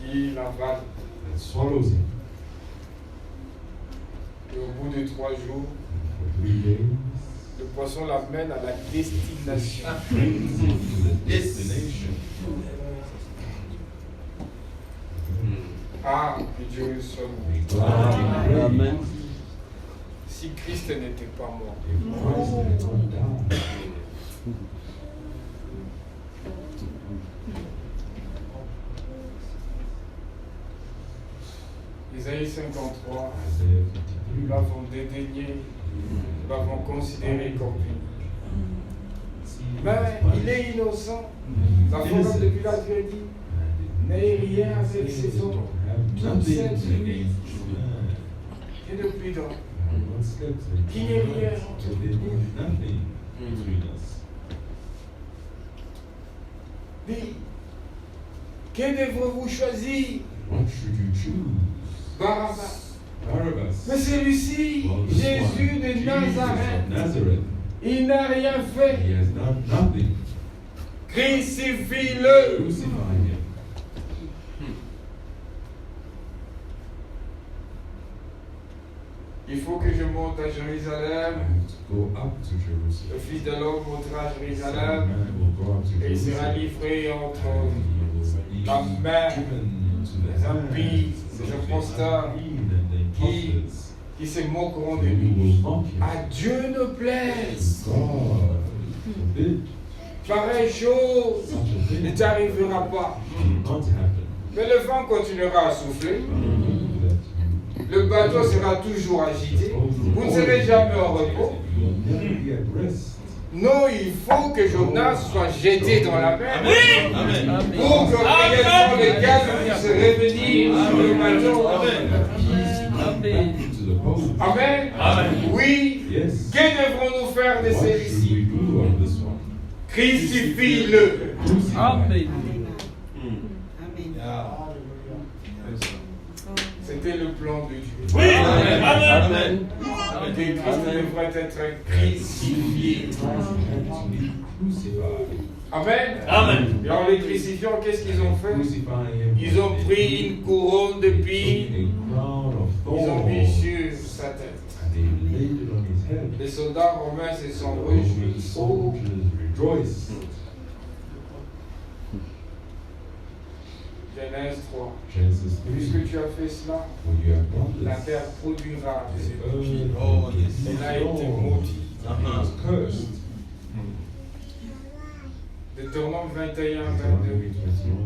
qui l'avale. that swallows him. Et au bout de 3 jours, And for 3 days, le poisson l'amène à la destination. brings him to the destination. Ah, que Dieu soit May loué. God be Amen. praised. Si Christ n'était pas mort, If Christ had not died, Isaïe 53, Isaiah nous 53, l'avons dédaigné, nous l'avons considéré comme puni. Mais il est innocent. La forme de Pilate lui a dit, n'ayez rien avec ses hommes. Toute cette nuit, qui ne plus dort. I have not slept in Qui n'est rien months, entre but there nous. is nothing between us. Dis, que devrez-vous choisir? What should you choose? Barabbas. Barabbas. Mais celui-ci, Well, this Jésus one, de Jesus Nazareth, of Nazareth, il n'a rien fait. he has done nothing. Crucifie-le. Crucify him. Il faut que je monte à I Jérusalem. have to go up to Le Jerusalem. Fils de l'homme montera à Son Jérusalem man will go up to et il sera Jerusalem. livré entre And he will la be main given into the des hands impies, of des the imposteurs, unclean and the qui impostors, qui se moqueront who de lui. will mock him. À Dieu ne plaise. God forbid Pareille chose such a ne thing t'arrivera pas. will not happen. Mais le vent continuera à souffler. That Le bateau sera toujours agité. Vous ne serez jamais en repos. you will never be at rest. Non, il faut que Jonas soit jeté dans la mer. Amen. Pour que réellement les gars puissent revenir sur le bateau. Back into the boat. Amen. Amen. Oui. Yes. Que devrons-nous faire de What should celui-ci? we do on this one? Crucifie-le. Crucify him. Amen. C'était le plan de Dieu. Oui. Amen. Amen. Que Christ devrait être crucifié. To be crucified. Amen. Amen. Et en les crucifiant, qu'est-ce qu'ils ont fait? Crucify him. Ils ont pris une couronne de pis, a crown of ils ont mis thorns, sur sa tête. and they laid it on his head. Les soldats romains se sont The réjouis. Oh, soldiers rejoiced. Genèse 3. Genesis 3. Puisque tu as fait cela, When you have done la this, terre produira the ses earth fruits. Oh, yes. Elle a été maudite. and it was cursed. Deutéronome 21, 22. Deuteronomy 21,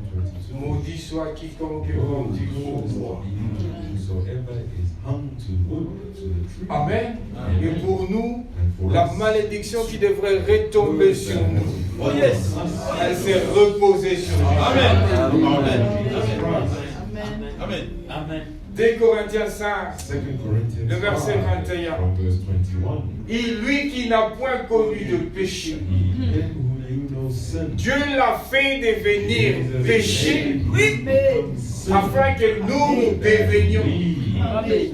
22. Maudit soit quiconque est vendu au bois. Whosoever is hung to wood, to the tree. Amen. Et pour nous, And for la us, malédiction qui devrait retomber sur nous, Oh yes. elle s'est reposée sur nous. Amen. Amen. Amen. Amen. 2 Corinthiens 5. 2 Corinthians Le verset 5, 21. from verse 21. Et lui qui n'a point connu de péché, He who knew no sin, Dieu l'a fait devenir péché afin que nous devenions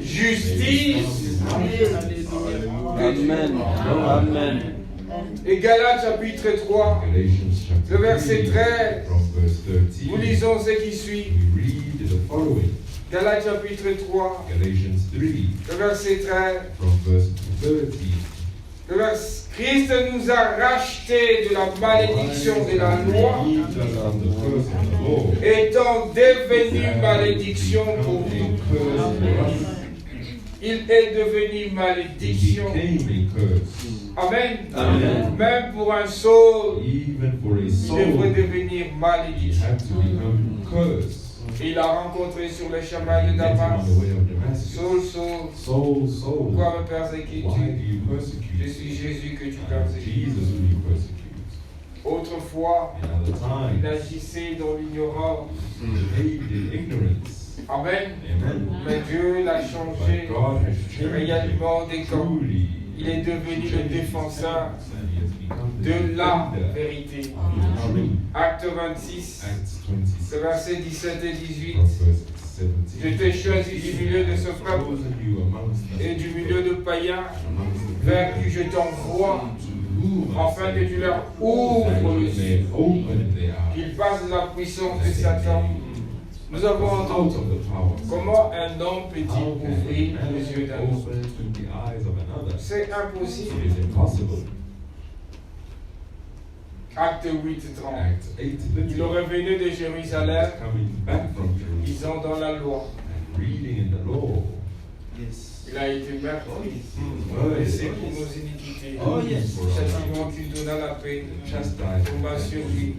justice. Amen. Amen. Et Galates chapitre 3, Galatians chapter le verset 3, 13, from verse 13. nous lisons ce qui suit. We read the following. Galates chapitre 3, Galatians 3, le verset 13. from verse 13. Christ nous a rachetés de la malédiction de la loi, Redeemed us from the curse of the law, étant devenu malédiction pour nous. becoming a curse for us. Il est devenu He malédiction. became a curse. Amen. Amen. Même pour un soul, Even for a il soul, devrait devenir he malédiction. had to become cursed. Et il a rencontré sur le chemin de He met him Damas. on the way of Damascus. Saul, Saul, Saul, Saul, pourquoi me persécutes-tu? why do you Je persecute? suis Jésus que tu I'm persécutes. Jesus who you persecute. Autrefois, Another il time, agissait dans l'ignorance. he behaved in ignorance. Amen. Amen. Mais Dieu l'a changé But God has changed réellement des camps. truly. Il est devenu le défenseur And he has become the de la defender vérité. of the truth. Acte 26, Acts 26, le verset 17 et 18. from verse Je 17. t'ai choisi du milieu de ce peuple Chosen you amongst the et du milieu de païens amongst the vers qui je t'envoie, to whom I afin que sent, tu leur that ouvres you les may yeux, open their eyes, qu'ils passent de la puissance de that Satan. they Nous avons may out entendu of the power of comment un homme How peut-il can ouvrir a man les yeux d'un autre. open the eyes of another? C'est impossible. It is impossible. Acte 8, 30. Acts 8, Il aurait venu de Jérusalem, coming back from Jerusalem disant dans la loi. and reading in the law. Il a été meurtri, blessé pour nos iniquités. Oh, yes. For our Châtiment qui donna la paix, chastisement. tomba sur lui.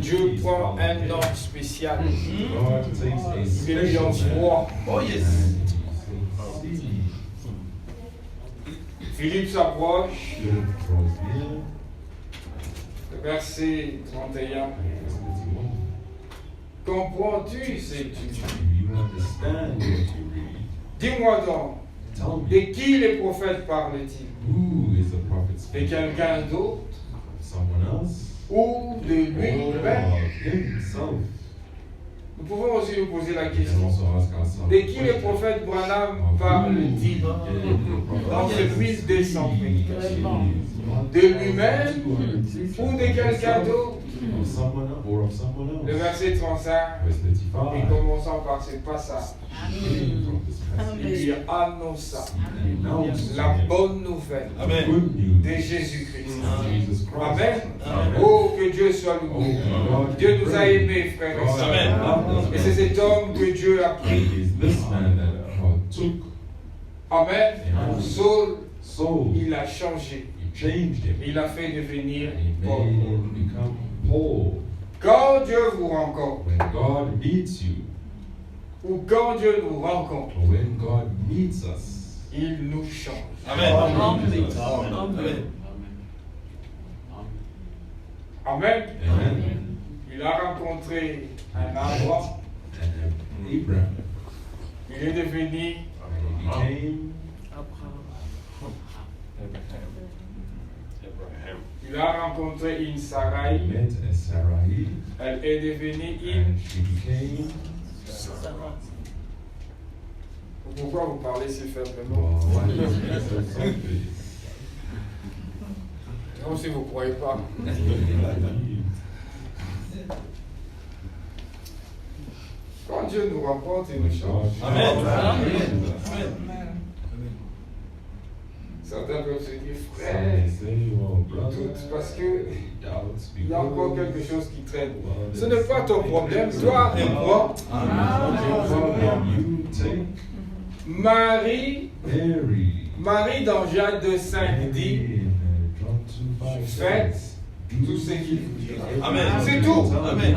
Dieu prend un homme spécial. God takes a Il lui special man envoie. Oh yes. and he sees. Philippe s'approche, Philip draws near. verset 31. Verse 31. Comprends-tu, sais-tu? Do you understand what you read? Dis-moi donc, Tell me, De qui les prophètes parlent-ils? who is the prophet De speaking? quelqu'un d'autre Someone else? ou de lui-même? Or himself? Nous pouvons aussi nous poser la We can question. also ask ourselves De the qui le question, prophèet Branham of parle-t-il who dans did ces the prophet 1200 prédications? speak? De lui-même ou de quelqu'un d'autre? Of someone else or of someone else? Le verset 35, Verse et 35. commençons par ce passage. From this passage. Il annonça He announced la bonne nouvelle Amen. good news de Jésus-Christ. of Jesus Christ. Amen. Amen. Oh, que Dieu soit loué. Dieu nous a aimés, frères et sœurs. Amen. Et c'est cet homme que Dieu a pris. It is this man that God took Amen. Amen. Saul, Saul. il a changé. He changed him. Il a fait devenir And he Paul. made him become Paul. Quand Dieu vous rencontre, When God meets you, ou quand Dieu nous rencontre, or when God meets us, il nous change. Amen. Amen. Amen. Amen. Amen. Il a rencontré un Abraham. And Abraham, Il est devenu and he became, il a rencontré une he Sarai. met a Sarai, Elle est devenue une. and she became, Pourquoi vous parlez si faiblement? well, why is he so selfish? Non, si vous ne croyez pas. Quand Dieu nous rencontre, il nous change. Amen. Certains peuvent se dire, frère, Some say, well, brother, tout parce que doubts il y a encore because quelque chose qui traîne. Ce n'est pas ton problème, toi et moi. you take Marie, Mary, dans Jean 2,5 dit, in John 2:5 faites says, tout ce qu'il vous dira. Amen. C'est tout. Amen.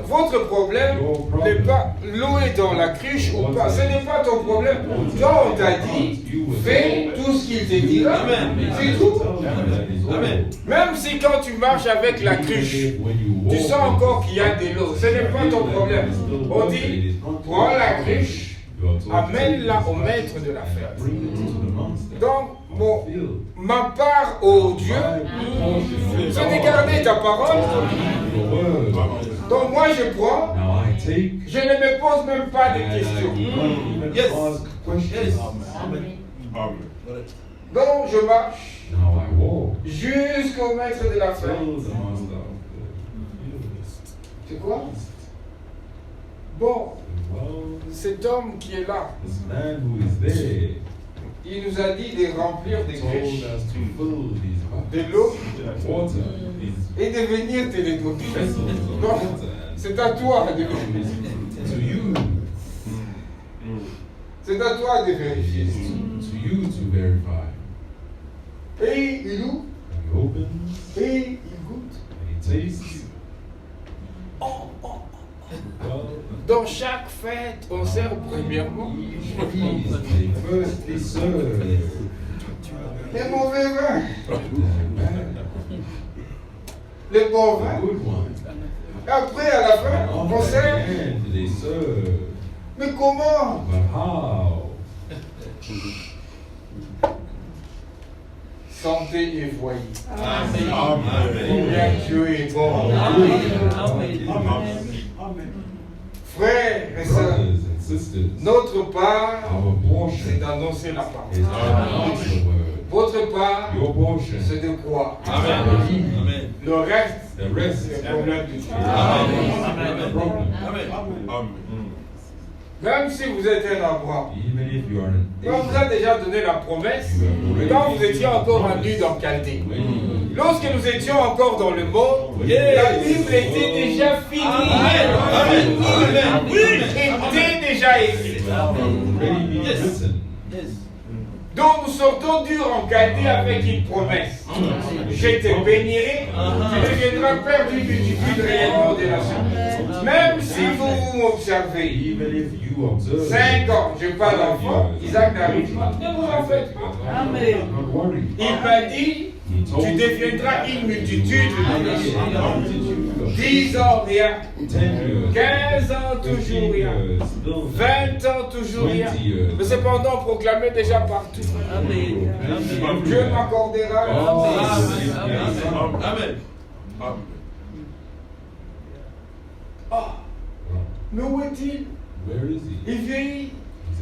Votre problème n'est pas l'eau est dans la cruche ou pas. Ce n'est pas ton problème. Toi, on t'a dit, fais tout ce qu'il te dira. Amen. C'est tout. Amen. Même si quand tu marches avec la cruche, tu sens encore qu'il y a de l'eau. Ce n'est pas ton problème. On dit, prends la cruche, amène-la au maître de la ferme. Donc, ma part au Dieu, c'est de garder ta parole. Donc moi je prends, je ne me pose même pas de questions. Yes. Yes. Donc je marche jusqu'au maître de la ferme. C'est quoi? Bon, cet homme qui est là, il nous a dit de remplir des cruches, de l'eau et de venir te les donner. Donc, c'est à toi de vérifier. C'est à toi de vérifier. Et il ouvre, et il goûte. Dans chaque fête, on sert premièrement les mauvais vins, les bons vins. Et après, à la fin, on sert. Mais comment? Santé et voyez. Combien Dieu est bon. Frères et sœurs, notre part, c'est d'annoncer la parole. Votre part, c'est de croire. Amen. Le reste, c'est le problème du Dieu. Même si vous êtes un Abraham, quand vous a déjà donné la promesse, quand vous étiez encore en nu dans Chaldée, lorsque nous étions encore dans le monde, la Bible était déjà finie. Était déjà écrite. Donc nous sortons dur en Chaldée avec une promesse. Je te bénirai, tu deviendras père d'une multitude réellement des nations. Même si vous m'observez 5 ans, je n'ai pas d'enfant, Isaac n'arrive pas. Ne vous en faites pas. Amen. Il m'a dit, He told Tu me deviendras une multitude de nations. a multitude of 10 ans, rien. 10 years, 15 ans, toujours 15 rien. years, still 20 ans, toujours rien. 20 years. Mais cependant, proclamé déjà partout. Amen. Amen. Dieu m'accordera le fils. Amen. Ah, mais où est-il? Where is he? Il vieillit.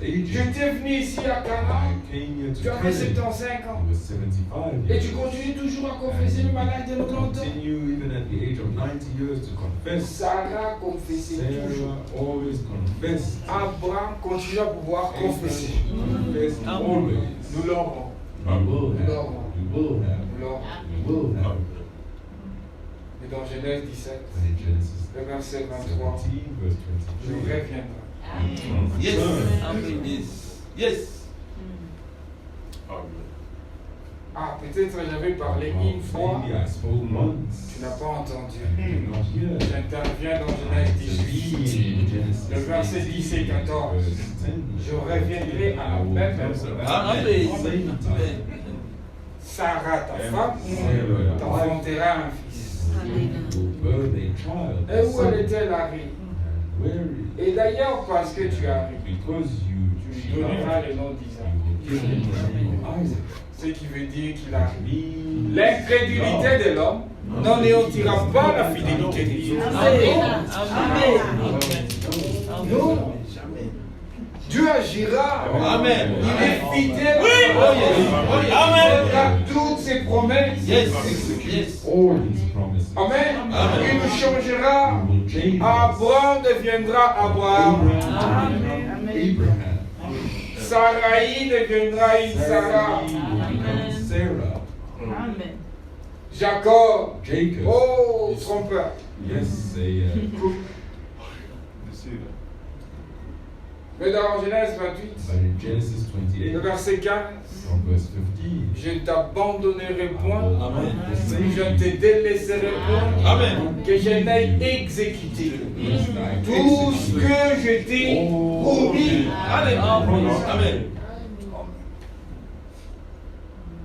He's Je aging. t'ai venu ici à Cana. I came here to Tu avais Canaan. 75 ans. I was 75 Et years tu old. continues toujours à confesser le malade de 90 ans. Continue even at the age of 90 years to confess. Sarah confessait toujours. Sarah always confessed. Abraham continue à pouvoir confesser. Confessed always. Nous l'aurons. We will have. We will have. Nous l'aurons. We will have. Et dans Genèse 17, And in Genesis le verset 23, 17, verse je 23. reviendrai. Yes. Amen. Yes. Yes. Ah, peut-être j'avais parlé une fois, Maybe I spoke once. tu n'as pas entendu. You did not hear. J'interviens dans Genèse 18, le verset 10 et 14. Je reviendrai à la même heure. Amen. Sarah, ta femme, t'enfantera un fils. Et où elle était Larry? Et d'ailleurs, parce que tu arrives, tu lui donneras le nom d'Isaac. Ce qui veut dire qu'il arrive. L'incrédulité de l'homme n'anéantira pas la fidélité de Dieu. Amen. Non. Dieu agira. Amen. Il est fidèle. Oh yes. Oh yes. Amen. Il a toutes ses promesses. Yes. Yes. All his promises. Amen. Amen. Il nous changera. He will change us. Abraham deviendra Abraham. Amen. Abraham. Sarai deviendra une Sarah. Sarah. Amen. Jacob. Jacob. Oh, trompeur. Yes, say Mais dans Genèse 28, but in Genesis le 28, verset 15, from verse 15, je ne t'abandonnerai point, Amen. je ne te délaisserai point, Amen. que je n'aille exécuter I tout ce que je t'ai promis. Allez. Amen.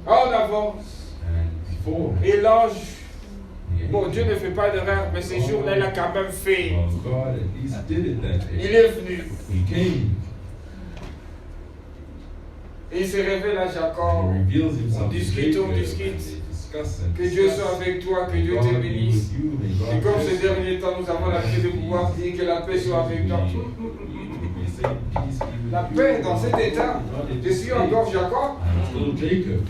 En avance. And before, Et l'ange, bon, Dieu ne fait pas d'erreur, mais ce jour-là, il a quand même fait. well, God at least did it that Il day. est venu. He came. Et il se révèle à He Jacob. reveals himself On to discute, Jacob. on discute. They discuss and Que Dieu discuss. soit avec toi, que Dieu te God be bénisse. with you. May God Et comme bless ces you. derniers temps, nous avons la paix de pouvoir dire que la paix soit avec toi. We say peace be with La you. paix dans cet état. Je suis encore Jacob. I'm still Jacob.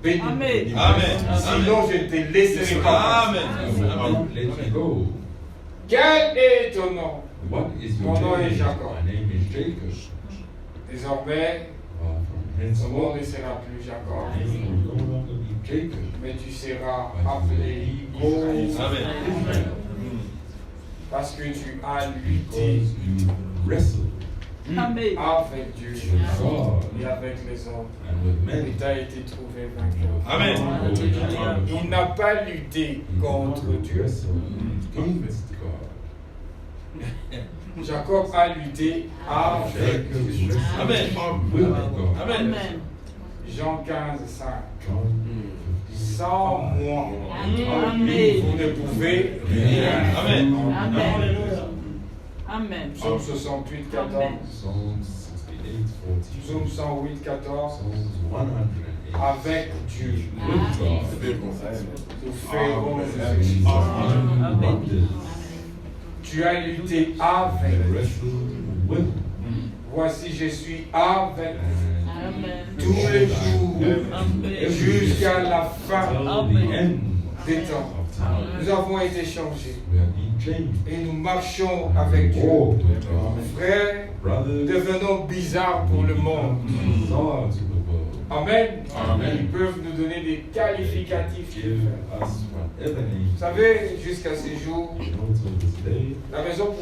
Béni. Amen. Amen. Sinon, je ne te laisserai pas. Amen. I will not let you go. Quel est ton nom? What is your Mon nom est name? Jacob. My name is Jacob. Désormais, From ton nom henceforth, ne sera plus Jacob, your name will no longer be Jacob, mais tu seras but you will appelé be Israël. called Amen. Israel, Parce que tu as lutté because you wrestled Amen. avec Dieu with God et avec les hommes. and with Et men. tu as été trouvé vainqueur. Amen. Il n'a pas lutté contre Dieu. Against God. Jacob a lutté avec Jacob Dieu. wrestled Amen. with God. Amen. Amen. Jean 15, 5. John 15. Sans moi, Amen. vous ne pouvez rien. Amen. Amen. Amen. Psaume 68, 14. Psalm 68, 14. Psaume 108, 14. Psalms 108. Avec Dieu, With God. nous ferons des exploits. Wonders. Tu as lutté avec And Dieu. wrestled with him. Voici, je suis avec vous And Amen. tous les jours Amen. jusqu'à la fin till the end des temps. of time. Nous avons été changés We have been changed. et nous marchons avec Dieu. Walked with God. Frères, Brothers, devenons bizarres pour le monde. bizarre to the world. Amen. Amen. Ils peuvent nous donner des qualificatifs. Give us whatever name. Vous savez, jusqu'à ces jours, You know, till this day. la raison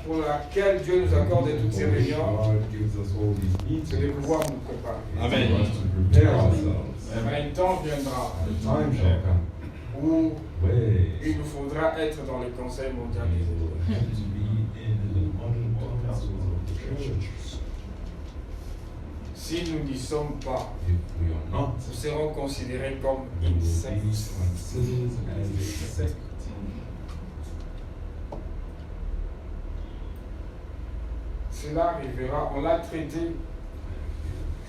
pour laquelle Dieu nous accorde toutes ces réunions, God gives us all these c'est de meetings. pouvoir nous préparer. Amen. For us to prepare ourselves. Mais un temps viendra The time shall come où where il nous faudra être dans le conseil mondial des we will églises. have to be in the modern councils of the church. Si nous n'y sommes pas, if we are not, nous serons considérés comme we will be insectes. considered as a sect. Cela arrivera, on l'a traité.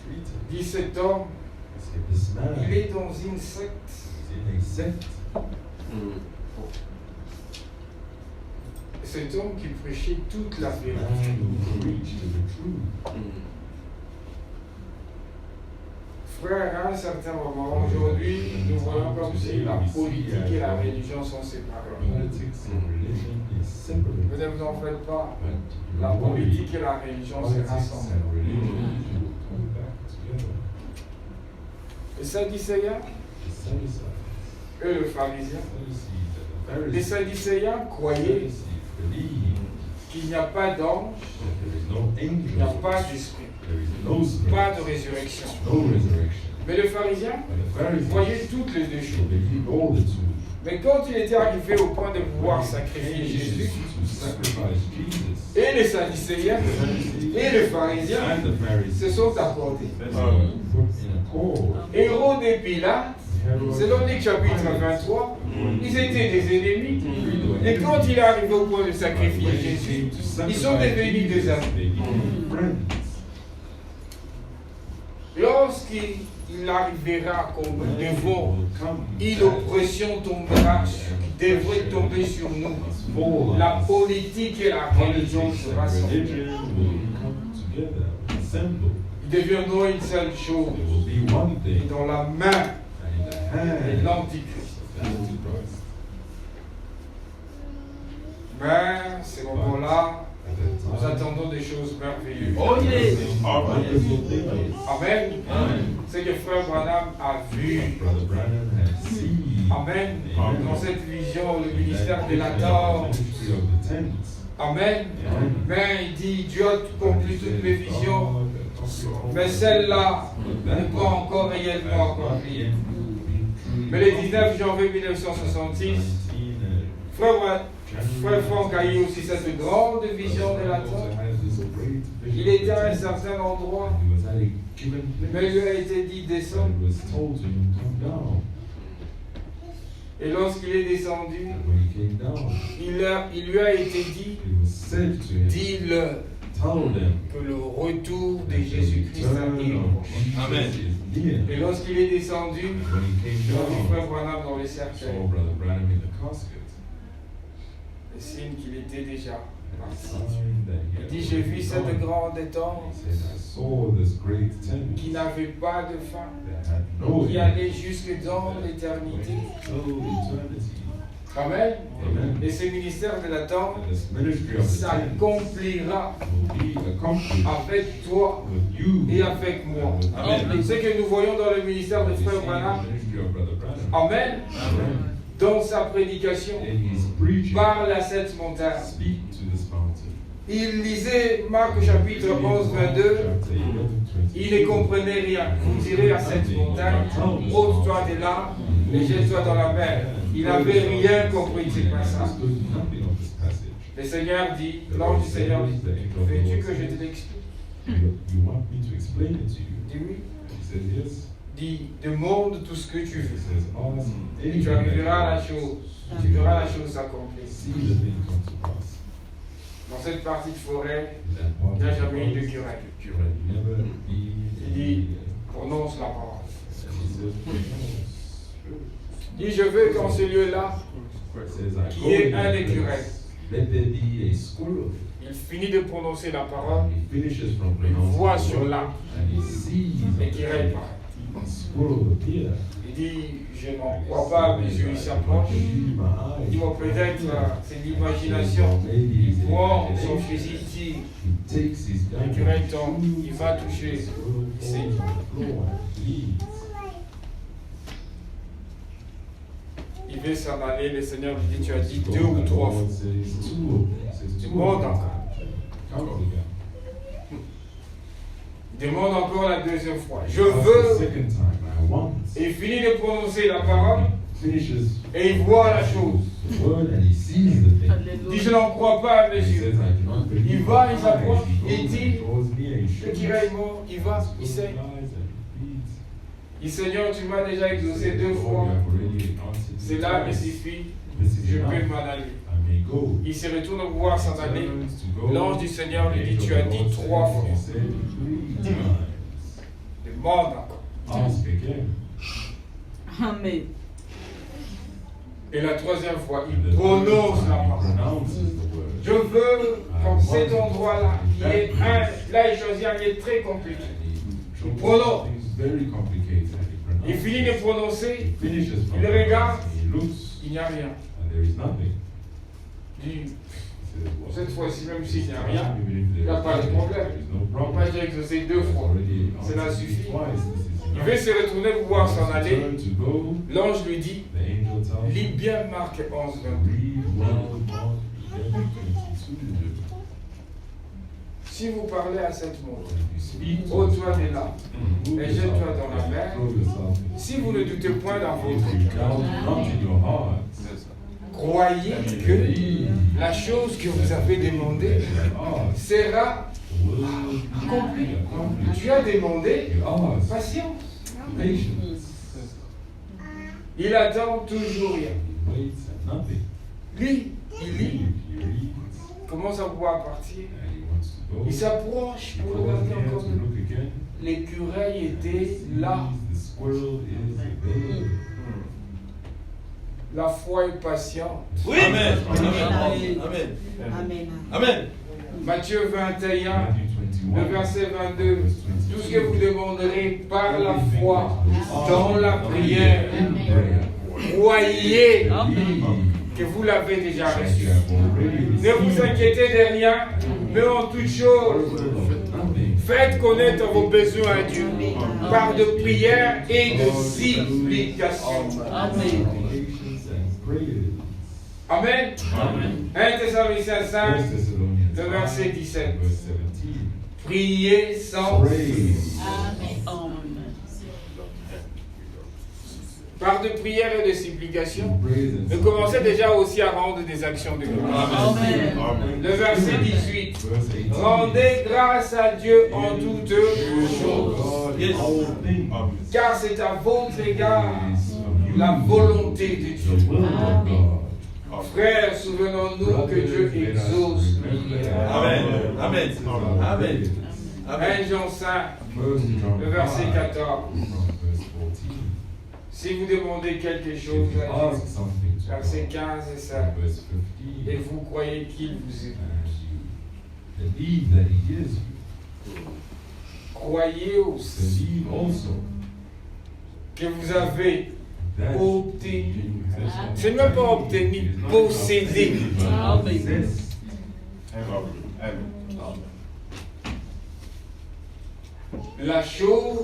Treated. Dit cet homme, Say, this man il est dans une secte. is in a sect. Cet homme qui prêchait toute la Man vérité. who preached the truth. Frère, à un certain moment, aujourd'hui, nous voyons comme si la politique et la religion sont séparées. Politics and religion is separated. Vous ne vous en faites pas. But La you worry, politique et la religion se politics rassemblent. and religion will come back together. Les Sadducéens The Sadducees, et le pharisien. the Les Pharisees, Sadducéens croyaient believe qu'il n'y a pas d'ange, that there is no il n'y a angel, pas d'esprit, there is no spirit, pas de résurrection. no resurrection. Mais le pharisien But the Pharisees, croyait toutes les deux they choses. believe all the two. Mais quand il était arrivé au point de pouvoir sacrifier Jésus, To sacrifice Jesus, et les Sadducéens et les pharisiens and the Pharisees se sont accordés. put in accord. Hérode et Pilate, selon Luc chapitre 23, ils étaient des ennemis. Et quand il est arrivé au point de sacrifier Jésus, ils sont devenus des amis. Lorsqu'il arrivera comme devant, une oppression tombera, devrait tomber sur nous. La politique et la religion se rassemblent. Ils deviendront une seule chose, et dans la main de l'Antichrist. Mais, ces moments-là, nous attendons des choses merveilleuses. Oh yes. Amen. Ce que Frère Branham a vu. Amen. Dans cette vision, le ministère de la tente. Amen. Mais il dit, Dieu a accompli toutes mes visions, mais celle-là n'est pas encore réellement accomplie. Mais le 19 janvier 1966, Frère Franck a eu aussi cette grande vision de la tente. Il était à un certain endroit, mais il lui a été dit descendre. Et lorsqu'il est descendu, il lui a été dit, dis-leur que le retour de Jésus-Christ arrive. Amen. Et lorsqu'il est descendu, il a vu Frère Branham dans le cercueil. Le signe qu'il était déjà parti. Il dit, j'ai vu cette grande tente qui n'avait pas de fin, qui allait jusque dans l'éternité. Amen. Et ce ministère de la tente s'accomplira avec toi et avec moi. Amen. Ce que nous voyons dans le ministère de Frère Branham, Amen, dans sa prédication, parle à cette montagne. Il lisait Marc chapitre 11, 22. Il ne comprenait rien. Vous direz à cette montagne, ôte-toi de là et jette-toi dans la mer. Il n'avait rien compris de ces passages. Le Seigneur dit, l'ange du Seigneur dit, veux-tu que je te l'explique? Dis oui. Dit, demande tout ce que tu veux. Et tu arriveras à la chose. Tu verras la chose s'accomplir. Dans cette partie de forêt, il n'y a jamais eu de querelle. Il dit, prononce la parole. Il dit, je veux qu'en ce lieu-là, qu'il y ait un écureuil. Il finit de prononcer la parole, il voit sur l'arbre l'écureuil paraît. Il dit, je n'en crois pas, mes yeux s'approchent. Il dit, bon, peut-être c'est l'imagination. Il prend son fusil, il tire. L'écureuil tombe, il va toucher. C'est il veut s'en aller, le Seigneur lui dit, tu as dit 2 ou 3 fois. Demande encore. Demande encore la deuxième fois. Je veux. Et il finit de prononcer la parole. Et il voit la chose. Il dit, je n'en crois pas, mes yeux. Il va, il s'approche, il dit, le Kira est mort, il va, il sait. Il dit, Seigneur, tu m'as déjà exaucé 2 fois. Cela me suffit, je peux m'en aller. Il se retourne voir s'en aller. L'ange du Seigneur lui dit, tu as dit 3 fois. Demande encore. Amen. Et la 3e fois, il prononce la parole. Je veux, comme cet endroit-là, là il choisit un lieu très compliqué. Il prononce. Il finit de prononcer, il regarde, il n'y a rien. Il dit, cette fois-ci, même s'il n'y a rien, il n'y a pas de problème. Il n'a pas déjà exaucé 2 fois. Cela suffit. Il veut se retourner pour pouvoir s'en aller. L'ange lui dit, lis bien Marc 11, 22. Si vous parlez à cette montre, ô toi des là, et jette-toi dans la mer, si vous ne doutez point dans votre cœur, croyez que la chose que vous avez demandée sera accomplie. Tu as demandé patience. Il attend toujours rien. Lui, il lit, commence à pouvoir partir. Il s'approche pour regarder encore. L'écureuil était là. La foi est patiente. Oui. Amen. Amen. Amen. Amen. Matthieu 21, le verset 22. Tout ce que vous demanderez par la foi, dans la prière, croyez que vous l'avez déjà reçu. Ne vous inquiétez de rien, mais en toute chose, faites connaître vos besoins à Dieu par de prières et de supplications. Amen. Amen. 1 Thessaloniciens 5, le verset 17. Priez sans cesse. Par de prières et de supplications, nous commençons déjà aussi à rendre des actions de grâce. Le verset 18. Rendez grâce à Dieu en toutes choses, car c'est à votre égard la volonté de Dieu. Frères, souvenons-nous que Dieu exauce les prières. Amen. Amen. Amen. 1 Jean 5, le verset 14. Si vous demandez quelque chose, verset 15 et 16, et vous croyez qu'il vous écoute, croyez aussi que vous avez obtenu, c'est même pas obtenu, possédé. La chose,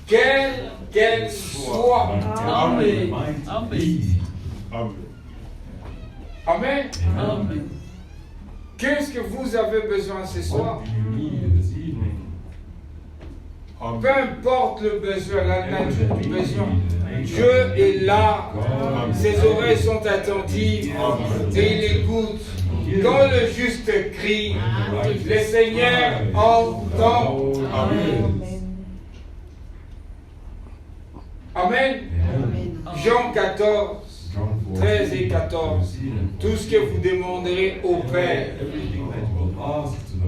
quelle qu'elle soit. Amen. Amen. Amen. Qu'est-ce que vous avez besoin ce soir? Peu importe le besoin, la nature du besoin, Dieu est là. Ses oreilles sont attentives et il écoute. Quand le juste crie, le Seigneur entend. Amen. Jean 14, 13 et 14. Tout ce que vous demanderez au Père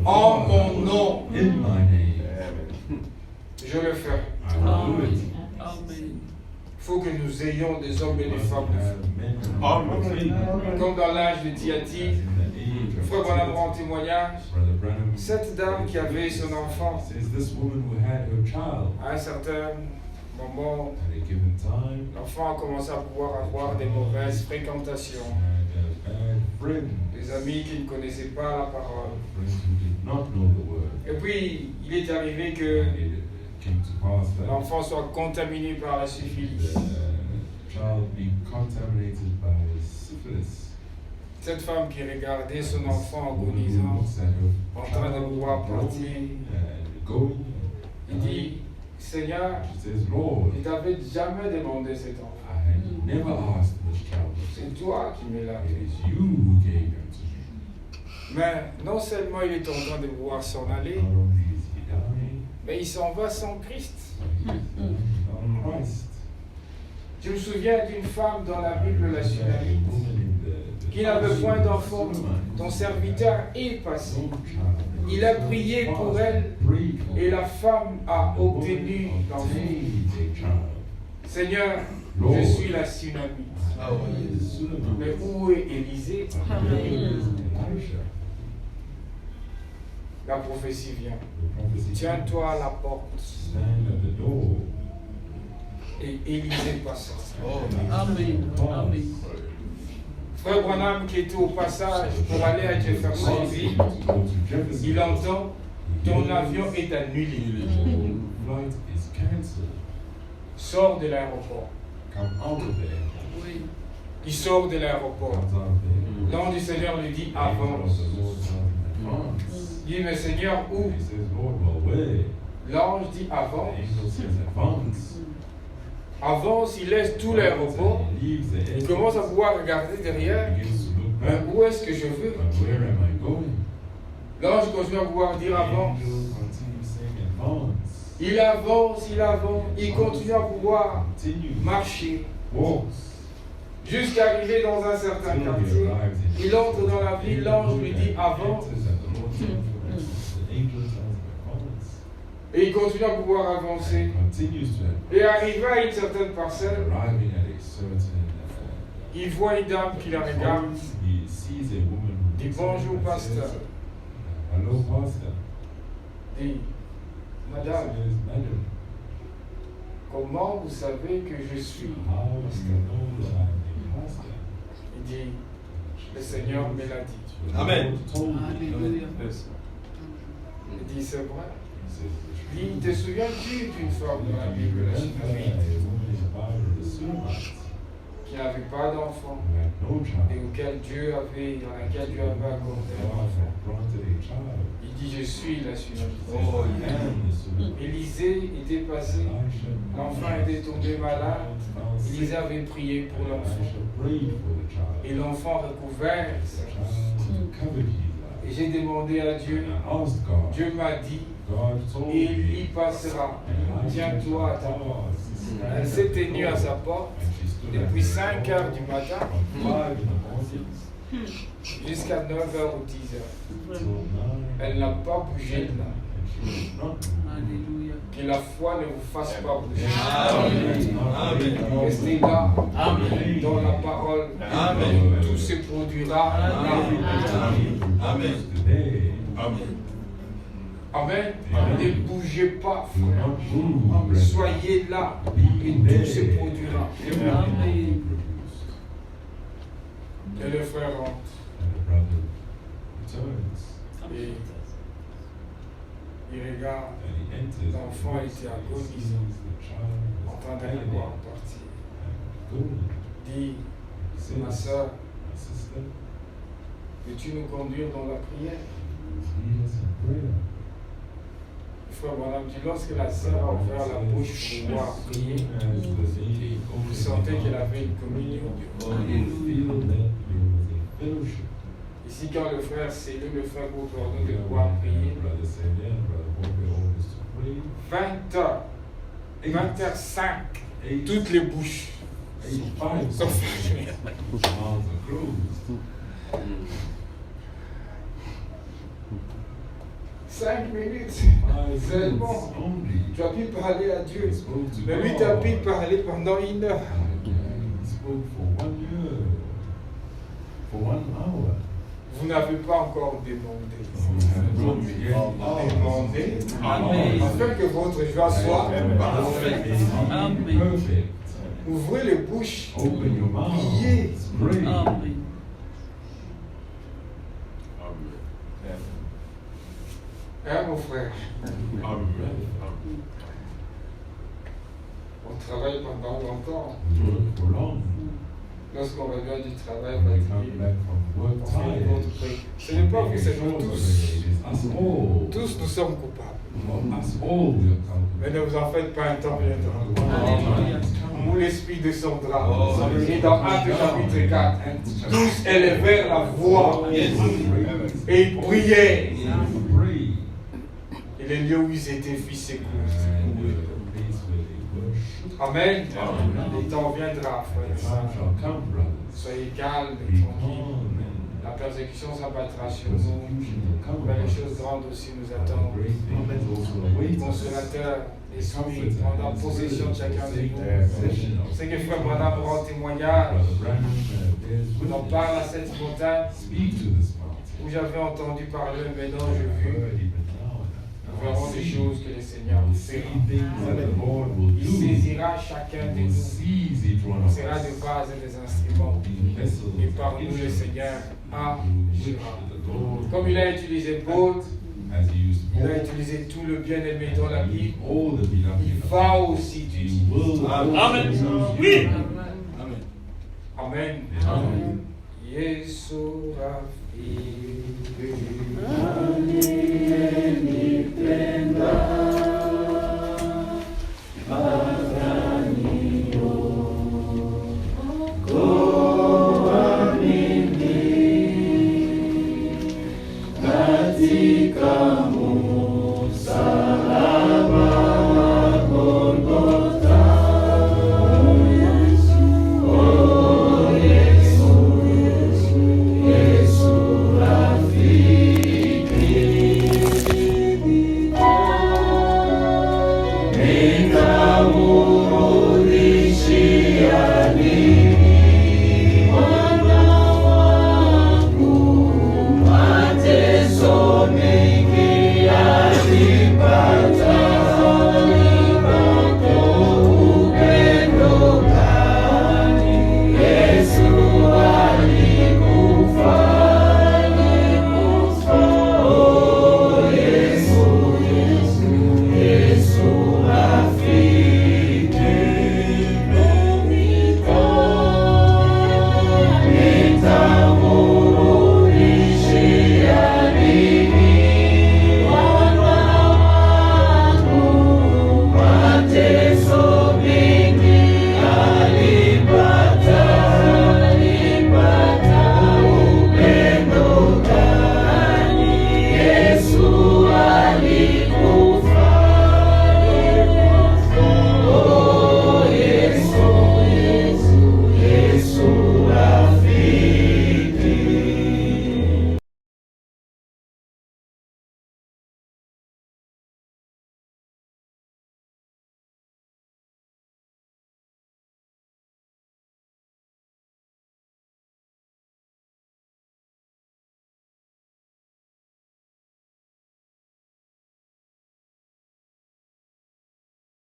en mon nom, je le ferai. Il faut que nous ayons des hommes et des femmes de foi. Comme dans l'âge de Thyatire, le frère Branham rend témoignage. Cette dame qui avait son enfant, à un certain moment, l'enfant a commencé à pouvoir avoir des mauvaises fréquentations, des amis qui ne connaissaient pas la parole. Et puis, il est arrivé que l'enfant soit contaminé par la syphilis. Cette femme qui regardait son enfant agonisant, en train de pouvoir partir, il dit, Seigneur, je t'avais jamais demandé cet enfant. C'est toi qui me l'as donné. Mais non seulement il est en train de vouloir s'en aller, Not only is he dying, mais il s'en va sans Christ. on Christ. Je me souviens d'une femme dans la Bible, la Sunamite, Woman in the qui n'avait point d'enfant. Ton serviteur est passé. Il a prié pour elle et la femme a obtenu l'enfant. Seigneur, je suis la Sunamite. Mais où est Élisée? La prophétie vient. Tiens-toi à la porte. Et Élisée passera. Amen. Amen. Frère Branham qui était au passage pour aller à Jeffersonville, il entend ton avion est annulé. Sors de l'aéroport. Oui. Il sort de l'aéroport. L'ange du Seigneur lui dit avance. Il dit mais Seigneur où? L'ange dit avance. Avance, il laisse tout l'aéroport. Il commence à pouvoir regarder derrière. Mais où est-ce que je veux? L'ange continue à pouvoir dire avance. Il avance, il continue à pouvoir marcher. Jusqu'à arriver dans un certain quartier. Il entre dans la ville, l'ange lui dit avance. Et il continue à pouvoir avancer. Et arrivé à une certaine parcelle, il voit une dame qui la regarde. Il dit bonjour pasteur. Il dit madame, comment vous savez que je suis pasteur? Il dit le Seigneur me l'a dit. Amen. Alléluia. Il dit c'est vrai. Il dit te souviens-tu d'une femme dans la Bible, la Sunamite, qui n'avait pas d'enfant et à laquelle Dieu avait accordé un enfant? Il dit je suis la Sunamite. Élisée était passé, l'enfant était tombé malade, Élisée avait prié pour l'enfant et l'enfant recouvert sa chose. Et j'ai demandé à Dieu, Dieu m'a dit, il y passera. Tiens-toi à ta porte. Elle s'est tenue à sa porte depuis 5 heures du matin jusqu'à 9 heures ou 10 heures. Elle n'a pas bougé là. Alléluia. Que la foi ne vous fasse pas bouger. Amen. Restez là, Amen. dans la parole. Amen. Tout se produira là. Amen. Amen. Ne bougez pas, frère. Soyez là et tout se produira. Amen. Et le frère rentre. Et il regarde. L'enfant était agonisant, en train de le voir partir. Dit, ma soeur, peux-tu nous conduire dans la prière? Frère Branham dit, lorsque la sœur a ouvert la bouche pour pouvoir prier, vous sentez qu'elle avait une communion. Ici, quand le frère scellé, le frère vous ordonne de pouvoir prier, 20h05, toutes les bouches sont fermées. 5 minutes seulement. Tu as pu parler à Dieu. Mais lui, tu as pu parler pendant 1 heure. Vous n'avez pas encore demandé. Demandez afin que votre joie soit parfaite. Amen. Ouvrez les bouches. Priez. Amen. Hein, mon frère? On travaille pendant longtemps. Lorsqu'on revient du travail, on fait une autre prière. Ce n'est pas vous, c'est nous tous. Tous nous sommes coupables. Mais ne vous en faites pas, un temps viendra où l'Esprit descendra. Et dans Actes chapitre 4, tous élevèrent la voix Et ils priaient. They prayed. Et les lieux où ils étaient fit secoués. And the place where they were shook. Amen. Amen. Le temps viendra, frères et The sœurs. time shall come, brothers. Soyez calmes et Be tranquilles. calm La and persécution s'abattra sur nous. persecution will come Mais upon les us. choses grandes aussi nous And attendent. great things also await us. Consolateur, Esprit, prendra possession de chacun de nous. C'est que Frère Branham rend témoignage. Brother Branham bears On en witness. parle à cette montagne Speak to this mountain. où j'avais entendu parler, maintenant je vis. Heard even now. Nous verrons des choses que le Seigneur We'll see fera. things that the Lord will Il do. saisira chacun de Will nous. seize each one On of sera us. des vases et des instruments. Be vessels Et par of nous, le Seigneur which agira. the Lord, Comme il a utilisé Paul, as he used il a Paul, utilisé tout le bien-aimé dans la Bible. all the beloved Il of va aussi He utiliser. will Amen. also Oui. use you. Amen. Amen. Yesu rafiki. Katika